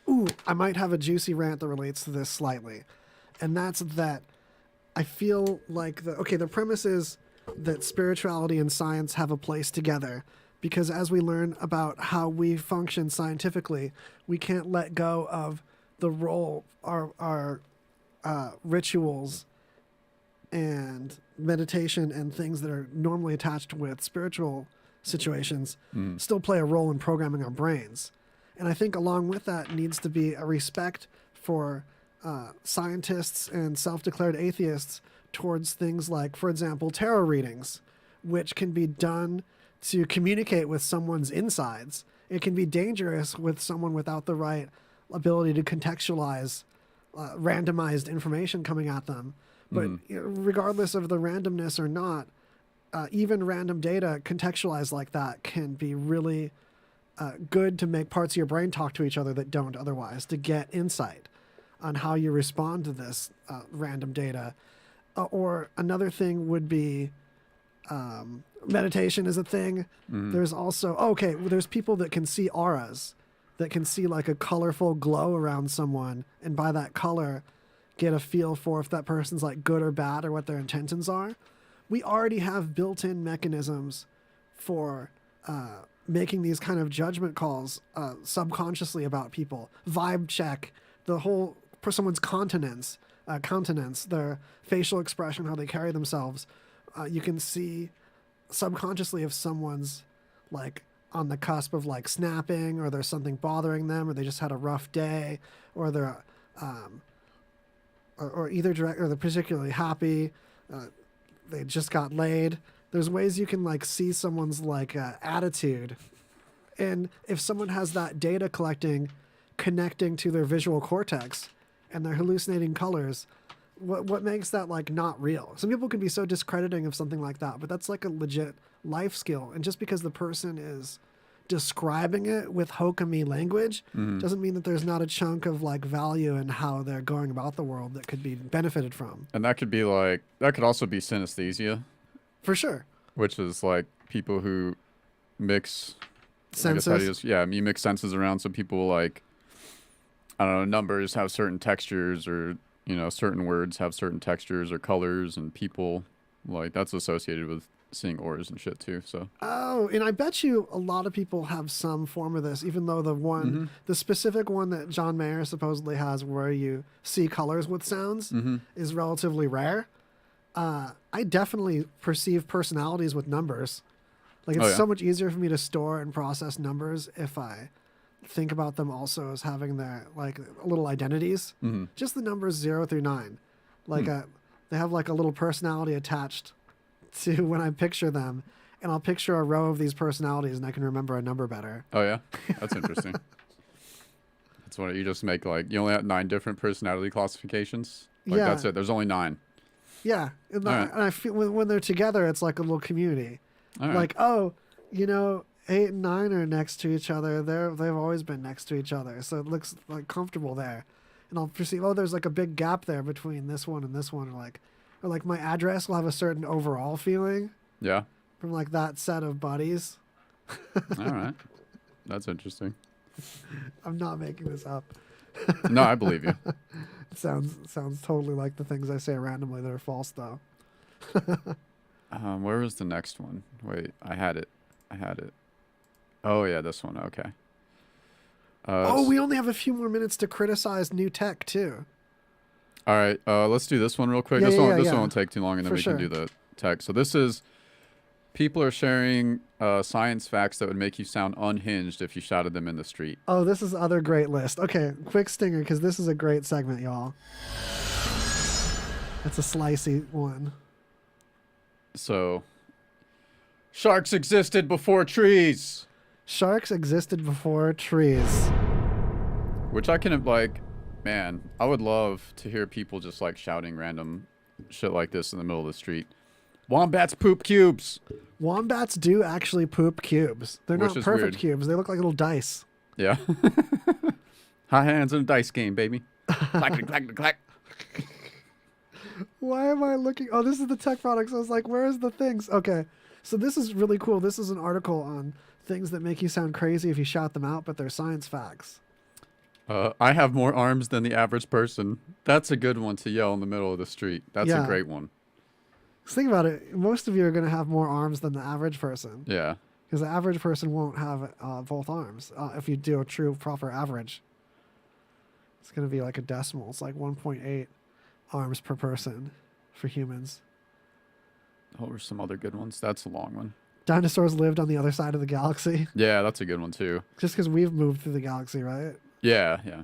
Ooh, I might have a juicy rant that relates to this slightly. And that's that I feel like the premise is that spirituality and science have a place together, because as we learn about how we function scientifically, we can't let go of the role our rituals and meditation and things that are normally attached with spiritual situations still play a role in programming our brains. And I think along with that needs to be a respect for scientists and self-declared atheists towards things like, for example, tarot readings, which can be done to communicate with someone's insides. It can be dangerous with someone without the right ability to contextualize randomized information coming at them. But regardless of the randomness or not, even random data contextualized like that can be really good to make parts of your brain talk to each other that don't otherwise, to get insight on how you respond to this random data. Or another thing would be meditation is a thing. There's also, there's people that can see auras, that can see, like, a colorful glow around someone, and by that color get a feel for if that person's like good or bad or what their intentions are. We already have built-in mechanisms for making these kind of judgment calls subconsciously about people. Vibe check, the whole for someone's countenance, their facial expression, how they carry themselves. You can see subconsciously if someone's like on the cusp of like snapping, or there's something bothering them, or they just had a rough day, or they're or either direct, or they're particularly happy. They just got laid. There's ways you can like see someone's like attitude, and if someone has that data connecting to their visual cortex, and they're hallucinating colors, what makes that like not real? Some people can be so discrediting of something like that, but that's like a legit life skill. And just because the person is describing it with hokum-y language doesn't mean that there's not a chunk of like value in how they're going about the world that could be benefited from. And that could be like, that could also be synesthesia. For sure. Which is like people who mix senses. You mix senses around. So people like, I don't know, numbers have certain textures, or, you know, certain words have certain textures or colors, and people like that's associated with seeing auras and shit too. So and I bet you a lot of people have some form of this, even though the specific one that John Mayer supposedly has, where you see colors with sounds, is relatively rare. I definitely perceive personalities with numbers. Like it's so much easier for me to store and process numbers if I think about them also as having their like little identities. Just the numbers 0 through 9, like they have like a little personality attached to when I picture them, and I'll picture a row of these personalities and I can remember a number better. Oh yeah, that's interesting. That's what you just make, like you only have 9 different personality classifications. Like that's it. There's only 9. Yeah, and I feel when they're together, it's like a little community. Like, oh, you know, 8 and 9 are next to each other. They've always been next to each other, so it looks like comfortable there. And I'll perceive, oh, there's like a big gap there between this one and this one, or like my address will have a certain overall feeling. Yeah. From like that set of buddies. All right, that's interesting. I'm not making this up. No, I believe you. It sounds totally like the things I say randomly that are false, though. Where was the next one? Wait, I had it. Oh yeah, this one. Okay. We only have a few more minutes to criticize new tech too. All right, let's do this one real quick. This one won't take too long, and then we can do the tech. So this is, people are sharing science facts that would make you sound unhinged if you shouted them in the street. Oh, this is other great list. Okay, quick stinger, because this is a great segment, y'all. That's a slicey one. So, sharks existed before trees. Sharks existed before trees. Which I can, like, man, I would love to hear people just, like, shouting random shit like this in the middle of the street. Wombats poop cubes. Wombats do actually poop cubes. They're not perfect weird. Cubes. They look like little dice. Yeah. High hands in a dice game, baby. Clack, clack, clack. Why am I looking? Oh, this is the tech products. I was like, where is the things? Okay. So this is really cool. This is an article on things that make you sound crazy if you shout them out, but they're science facts. I have more arms than the average person. That's a good one to yell in the middle of the street. That's a great one. Think about it. Most of you are going to have more arms than the average person. Yeah. Because the average person won't have both arms if you do a true, proper average. It's going to be like a decimal. It's like 1.8 arms per person for humans. Oh, there's some other good ones. That's a long one. Dinosaurs lived on the other side of the galaxy. Yeah, that's a good one too. Just because we've moved through the galaxy, right? Yeah, yeah.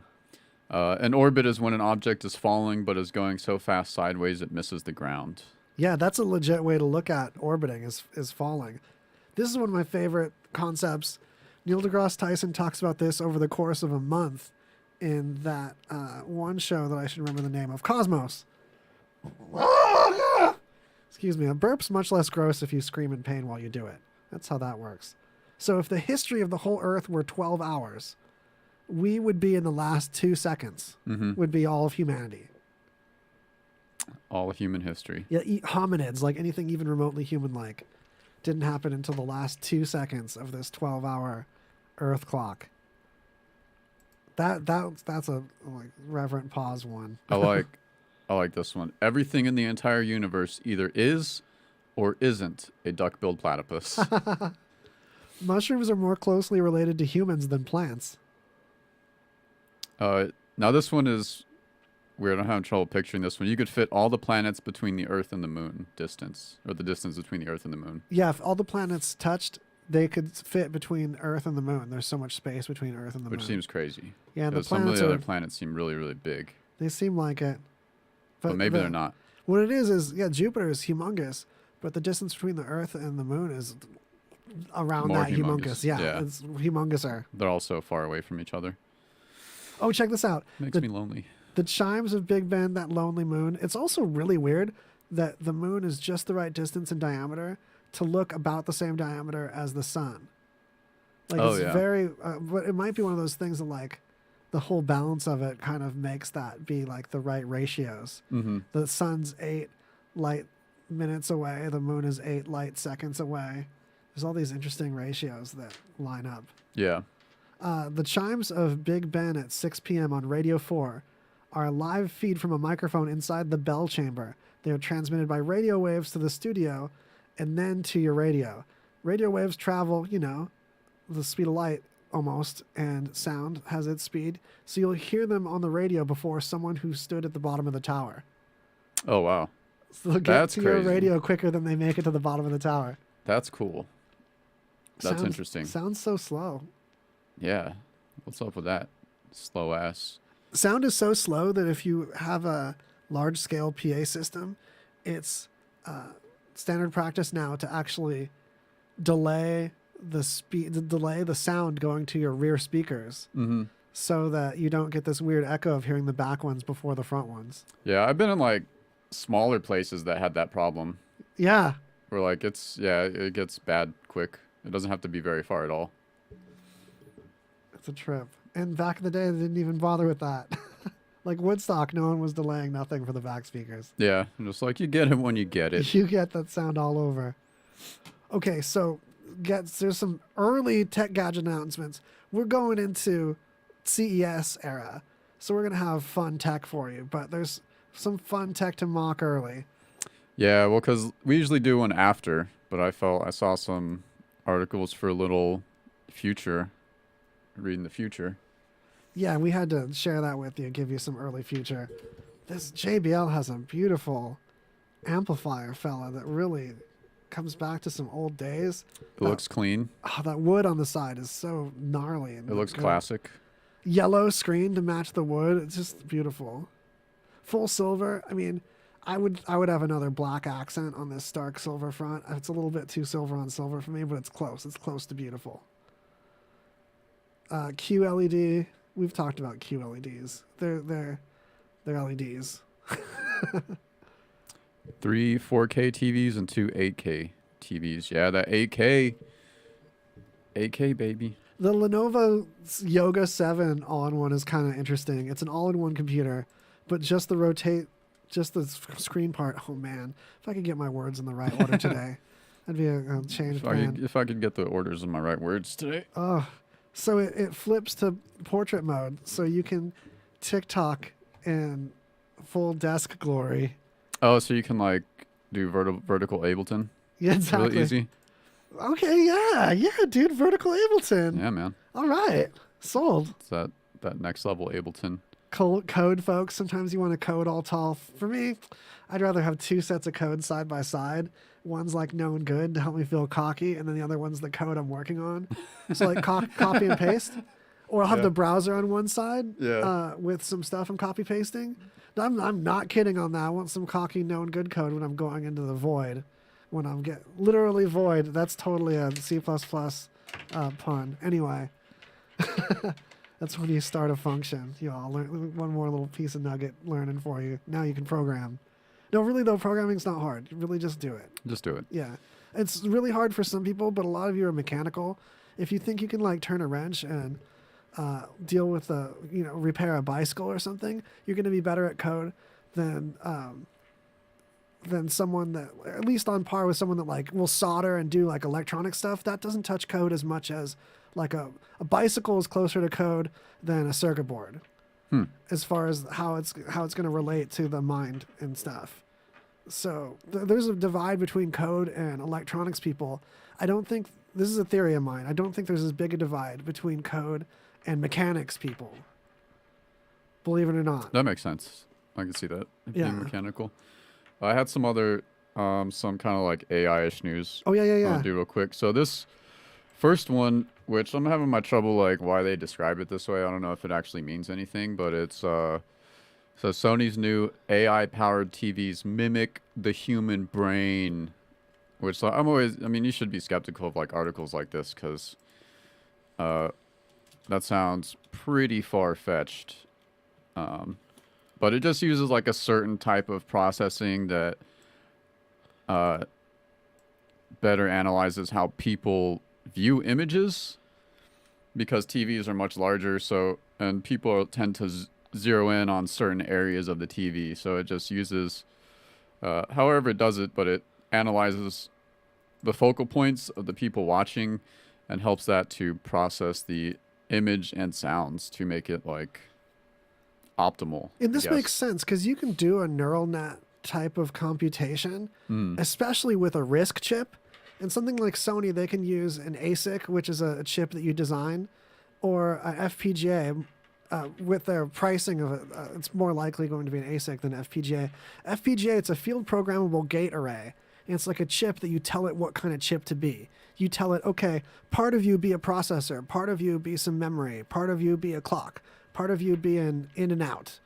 An orbit is when an object is falling but is going so fast sideways it misses the ground. Yeah, that's a legit way to look at orbiting is falling. This is one of my favorite concepts. Neil deGrasse Tyson talks about this over the course of a month in that one show that I should remember the name of, Cosmos. Excuse me, a burp's much less gross if you scream in pain while you do it. That's how that works. So if the history of the whole Earth were 12 hours, we would be in the last 2 seconds, would be all of humanity. All of human history. Yeah, hominids, like anything even remotely human-like, didn't happen until the last 2 seconds of this 12-hour Earth clock. That's a like reverent pause one. I I like this one. Everything in the entire universe either is or isn't a duck-billed platypus. Mushrooms are more closely related to humans than plants. Now this one is weird. I'm having trouble picturing this one. You could fit all the planets between the Earth and the Moon distance, or the distance between the Earth and the Moon. Yeah, if all the planets touched, they could fit between Earth and the Moon. There's so much space between Earth and the Moon. Which seems crazy. Yeah, the some of planets the other are, planets seem really, really big. they seem like it. But maybe they're not. What it is yeah, Jupiter is humongous, but the distance between the Earth and the Moon is around More that humongous. Yeah, it's humongouser. They're all so far away from each other. Oh, check this out. Makes me lonely. The chimes of Big Ben, that lonely moon. It's also really weird that the moon is just the right distance in diameter to look about the same diameter as the sun. Like it's very, but it might be one of those things that like the whole balance of it kind of makes that be like the right ratios. Mm-hmm. The sun's 8 light minutes away. The moon is 8 light seconds away. There's all these interesting ratios that line up. Yeah. The chimes of Big Ben at 6 p.m. on Radio 4 are a live feed from a microphone inside the bell chamber. They are transmitted by radio waves to the studio and then to your radio. Radio waves travel, the speed of light almost, and sound has its speed. So you'll hear them on the radio before someone who stood at the bottom of the tower. Oh, wow. So they'll get to your radio quicker than they make it to the bottom of the tower. That's cool. That's interesting. Sounds so slow. Yeah. What's up with that? Slow ass. Sound is so slow that if you have a large-scale PA system, it's standard practice now to actually delay the sound going to your rear speakers, so that you don't get this weird echo of hearing the back ones before the front ones. Yeah, I've been in like smaller places that had that problem. Yeah. Where like it gets bad quick. It doesn't have to be very far at all. It's a trip. And back in the day, they didn't even bother with that. Like Woodstock, no one was delaying nothing for the back speakers. Yeah, just like you get it when you get it. You get that sound all over. Okay, so there's some early tech gadget announcements. We're going into CES era, so we're going to have fun tech for you, but there's some fun tech to mock early. Yeah, well, because we usually do one after, but I saw some articles for a little future, reading the future. Yeah, we had to share that with you, give you some early future. This JBL has a beautiful amplifier, fella, that really comes back to some old days. It looks clean. Oh, that wood on the side is so gnarly. And it looks good. Classic. Yellow screen to match the wood. It's just beautiful. Full silver. I mean, I would have another black accent on this stark silver front. It's a little bit too silver on silver for me, but it's close. It's close to beautiful. QLED. We've talked about QLEDs. They're LEDs. 3 4K TVs and 2 8K TVs. Yeah, that 8K baby. The Lenovo Yoga 7 all-in one is kind of interesting. It's an all-in-one computer, but just the screen part. Oh man, if I could get my words in the right order today, that'd be a change plan. If I could get the orders in my right words today. So it flips to portrait mode, so you can TikTok in full desk glory. Oh, so you can like do vertical Ableton? Yeah, exactly. Really easy? Okay, yeah, dude, vertical Ableton. Yeah, man. All right, sold. It's that next level Ableton. Code, folks. Sometimes you want to code all tall. For me, I'd rather have 2 sets of code side by side. One's like known good to help me feel cocky, and then the other one's the code I'm working on. So like copy and paste. Or I'll have the browser on one side with some stuff I'm copy pasting. I'm not kidding on that. I want some cocky known good code when I'm going into the void. When I'm literally void. That's totally a C++ pun. Anyway. That's when you start a function. I'll learn one more little piece of nugget learning for you. Now you can program. No, really though, programming's not hard. You really just do it. Just do it. Yeah. It's really hard for some people, but a lot of you are mechanical. If you think you can like turn a wrench and deal with repair a bicycle or something, you're going to be better at code than someone that, at least on par with someone that like will solder and do like electronic stuff. That doesn't touch code as much as like a bicycle is closer to code than a circuit board. as far as how it's going to relate to the mind and stuff. So there's a divide between code and electronics people. I don't think, this is a theory of mine, I don't think there's as big a divide between code and mechanics people. Believe it or not. That makes sense. I can see that. Yeah. Being mechanical. I had some other, some kind of like AI-ish news. Oh, yeah. I'll do real quick. So this first one, which I'm having my trouble, like why they describe it this way. I don't know if it actually means anything, but it's, so Sony's new AI-powered TVs mimic the human brain, which I'm always, I mean, you should be skeptical of like articles like this because that sounds pretty far-fetched. But it just uses like a certain type of processing that better analyzes how people view images, because TVs are much larger, so and people tend to zero in on certain areas of the TV. So it just uses, however it does it, but it analyzes the focal points of the people watching and helps that to process the image and sounds to make it like optimal. And this makes sense because you can do a neural net type of computation, especially with a RISC chip. And something like Sony, they can use an ASIC, which is a chip that you design, or an FPGA. With their pricing of it, it's more likely going to be an ASIC than FPGA. FPGA, it's a field programmable gate array. And it's like a chip that you tell it what kind of chip to be. You tell it, okay, part of you be a processor, part of you be some memory, part of you be a clock, part of you be an in and out.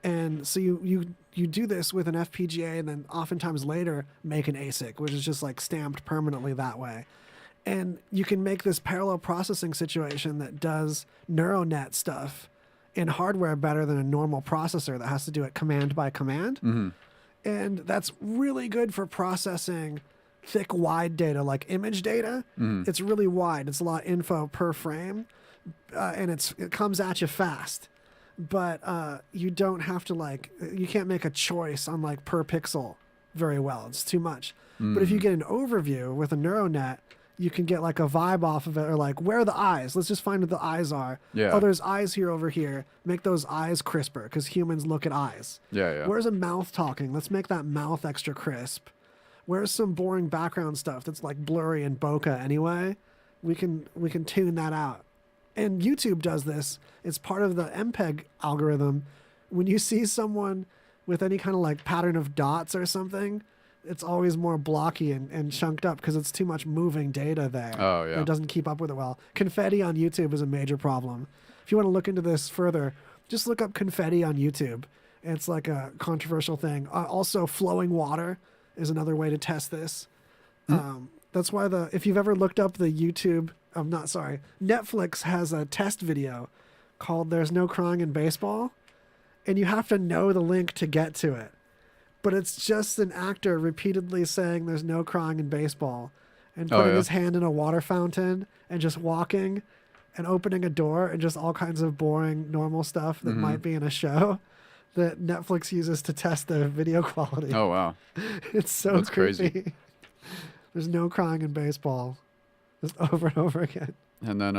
And so you do this with an FPGA and then oftentimes later make an ASIC, which is just like stamped permanently that way. And you can make this parallel processing situation that does neural net stuff in hardware better than a normal processor that has to do it command by command. And that's really good for processing thick, wide data like image data. It's really wide. It's a lot of info per frame, and it comes at you fast. But you don't have to you can't make a choice on like per pixel very well. It's too much. But if you get an overview with a neural net, you can get like a vibe off of it, or like, where are the eyes? Let's just find what the eyes are. Yeah. Oh, there's eyes here over here. Make those eyes crisper because humans look at eyes. Yeah. Where's a mouth talking? Let's make that mouth extra crisp. Where's some boring background stuff that's like blurry and bokeh anyway? We can tune that out. And YouTube does this. It's part of the MPEG algorithm. When you see someone with any kind of like pattern of dots or something, it's always more blocky and chunked up because it's too much moving data there. Oh, yeah. It doesn't keep up with it well. Confetti on YouTube is a major problem. If you want to look into this further, just look up confetti on YouTube. It's like a controversial thing. Also, flowing water is another way to test this. That's why if you've ever looked up the YouTube, Netflix has a test video called There's No Crying in Baseball, and you have to know the link to get to it. But it's just an actor repeatedly saying there's no crying in baseball and putting his hand in a water fountain and just walking and opening a door and just all kinds of boring, normal stuff that might be in a show that Netflix uses to test the video quality. Oh, wow. It's so That's creepy. crazy. There's no crying in baseball. Just over and over again. And then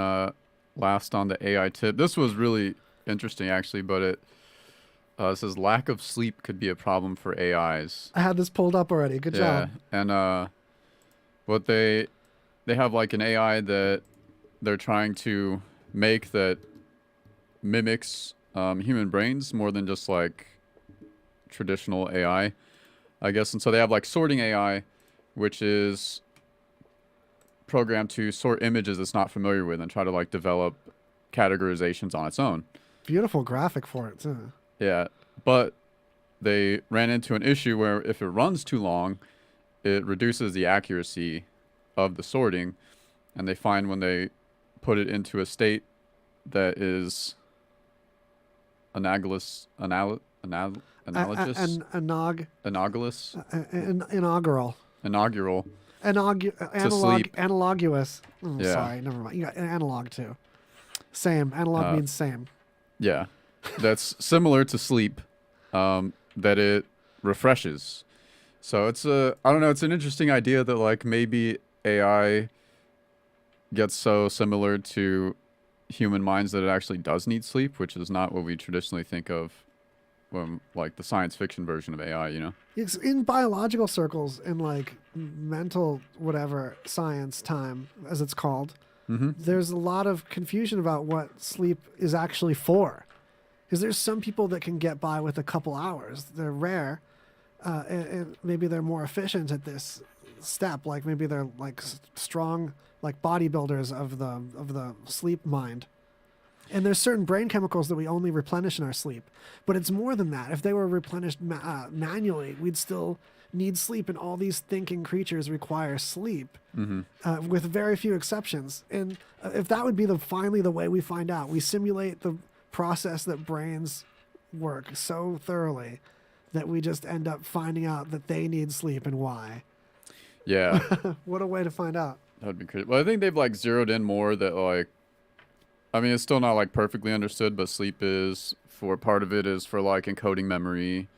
last on the AI tip. This was really interesting, actually, but it says lack of sleep could be a problem for AIs. I had this pulled up already. Good job. And what they have like an AI that they're trying to make that mimics human brains more than just like traditional AI, I guess. And so they have like sorting AI, which is programmed to sort images it's not familiar with and try to like develop categorizations on its own. Beautiful graphic for it too. Yeah, but they ran into an issue where if it runs too long, it reduces the accuracy of the sorting, and they find when they put it into a state that is analogous. Inaugural. Analogous. Yeah. Sorry, never mind. You got analog too. Same. Analog means same. Yeah. That's similar to sleep, that it refreshes. So it's I don't know, it's an interesting idea that like maybe AI gets so similar to human minds that it actually does need sleep, which is not what we traditionally think of when, like, the science fiction version of AI, you know? It's in biological circles, in like mental whatever science time, as it's called. There's a lot of confusion about what sleep is actually for, because there's some people that can get by with a couple hours. They're rare, and maybe they're more efficient at this step. Like maybe they're like strong, like bodybuilders of the sleep mind. And there's certain brain chemicals that we only replenish in our sleep. But it's more than that. If they were replenished manually, we'd still need sleep. And all these thinking creatures require sleep, with very few exceptions. And if that would be finally the way we find out, we simulate the process that brains work so thoroughly that we just end up finding out that they need sleep and why. Yeah. What a way to find out. That'd be crazy. Well, I think they've like zeroed in more that like, I mean, it's still not like perfectly understood, but sleep is for part of it is for like encoding memory,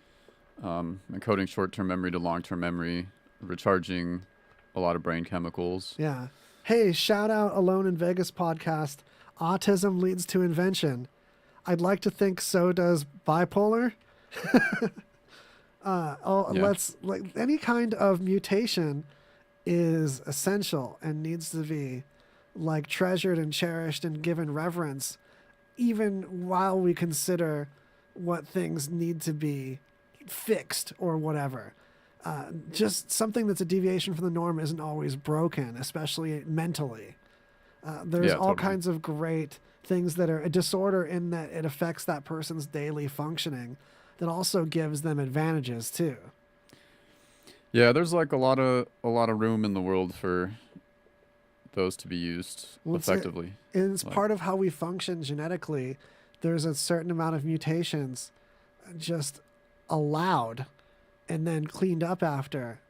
encoding short-term memory to long-term memory, recharging a lot of brain chemicals. Yeah. Hey, shout out Alone in Vegas podcast. Autism leads to invention. I'd like to think so does bipolar. Let's like any kind of mutation is essential and needs to be like treasured and cherished and given reverence, even while we consider what things need to be fixed or whatever. Just something that's a deviation from the norm isn't always broken, especially mentally. There's all kinds of great things that are a disorder in that it affects that person's daily functioning that also gives them advantages too. Yeah, there's like a lot of room in the world for those to be used effectively. It's part of how we function genetically. There's a certain amount of mutations just allowed and then cleaned up after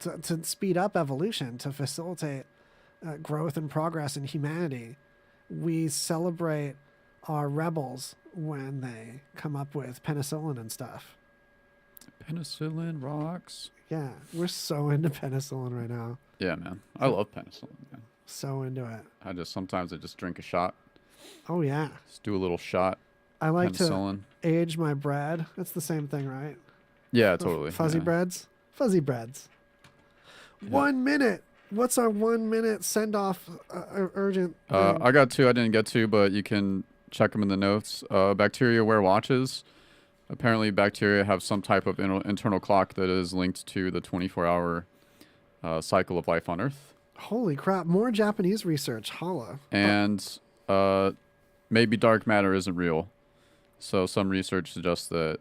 to speed up evolution, to facilitate growth and progress in humanity. We celebrate our rebels when they come up with penicillin and stuff. Penicillin rocks. Yeah, we're so into penicillin right now. Yeah, man. I love penicillin, man. So into it. Sometimes I just drink a shot. Oh, yeah. Just do a little shot. I like penicillin. To age my bread. It's the same thing, right? Yeah, totally. Fuzzy breads? Fuzzy breads. Yeah. 1 minute. What's our 1 minute send-off urgent thing? I got two I didn't get to, but you can check them in the notes. Bacteria wear watches. Apparently, bacteria have some type of internal clock that is linked to the 24-hour cycle of life on Earth. Holy crap. More Japanese research. Holla. And maybe dark matter isn't real. So some research suggests that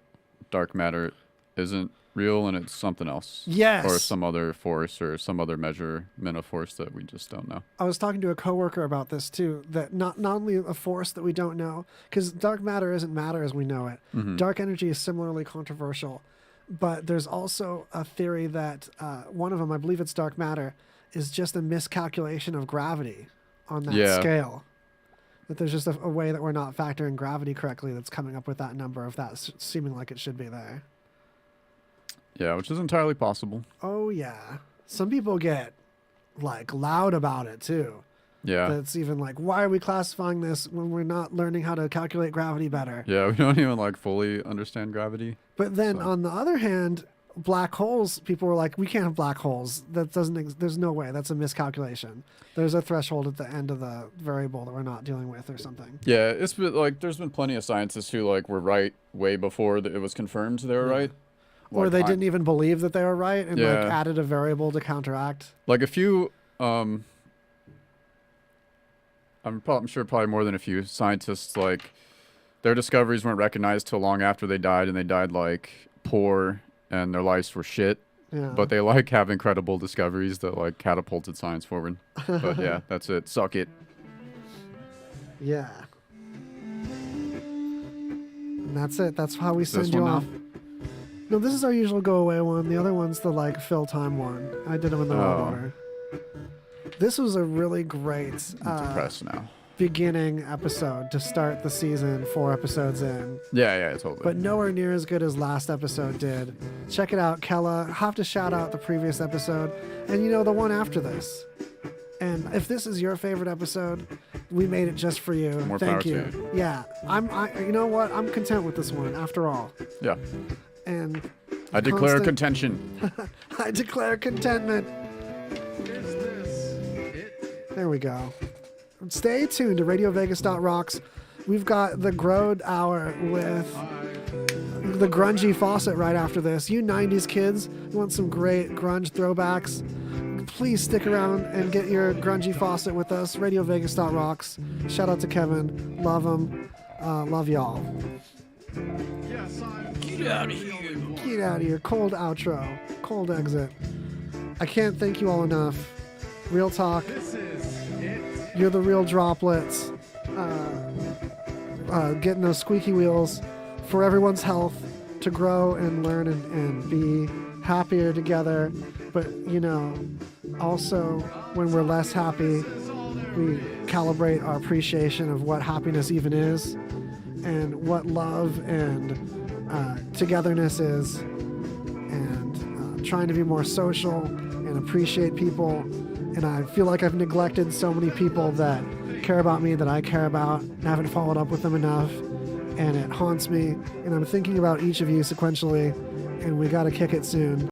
dark matter isn't real and it's something else. Yes. Or some other force or some other measurement of force that we just don't know. I was talking to a coworker about this too, that not only a force that we don't know, because dark matter isn't matter as we know it. Dark energy is similarly controversial, but there's also a theory that one of them, I believe it's dark matter, is just a miscalculation of gravity on that scale. That there's just a way that we're not factoring gravity correctly that's coming up with that number of that seeming like it should be there. Yeah, which is entirely possible. Oh, yeah. Some people get, like, loud about it, too. Yeah. That's even like, why are we classifying this when we're not learning how to calculate gravity better? Yeah, we don't even, like, fully understand gravity. But then, on the other hand, black holes, people were like, we can't have black holes. That doesn't, there's no way. That's a miscalculation. There's a threshold at the end of the variable that we're not dealing with or something. Yeah, it's been, like, there's been plenty of scientists who, like, were right way before it was confirmed they were right. Or they didn't even believe that they were right and like added a variable to counteract. Like a few, I'm sure probably more than a few scientists, like their discoveries weren't recognized till long after they died, and they died like poor and their lives were shit. Yeah. But they like have incredible discoveries that like catapulted science forward. But yeah, that's it. Suck it. Yeah. And that's it. That's how we send you off. No, this is our usual go away one. The other one's the like fill time one. I did them in the wrong order. This was a really great depressed now. Beginning episode to start the season, 4 episodes in. Yeah, totally. But nowhere near as good as last episode did. Check it out, Kella. Have to shout out the previous episode and the one after this. And if this is your favorite episode, we made it just for you. More Thank power you. to you. Yeah, you know what? I'm content with this one after all. Yeah. And I declare constant- contention. I declare contentment. There we go. Stay tuned to RadioVegas.rocks. We've got the Grode Hour with the grungy faucet right after this. You 90s kids, you want some great grunge throwbacks? Please stick around and get your grungy faucet with us. RadioVegas.rocks. Shout out to Kevin. Love him. Love y'all. Get out of here. Get out of here. Cold outro. Cold exit. I can't thank you all enough. Real talk. You're the real droplets. Getting those squeaky wheels for everyone's health to grow and learn and be happier together. But, also when we're less happy, we calibrate our appreciation of what happiness even is and what love and togetherness is, and trying to be more social and appreciate people. And I feel like I've neglected so many people that care about me, that I care about, and haven't followed up with them enough. And it haunts me. And I'm thinking about each of you sequentially, and we got to kick it soon.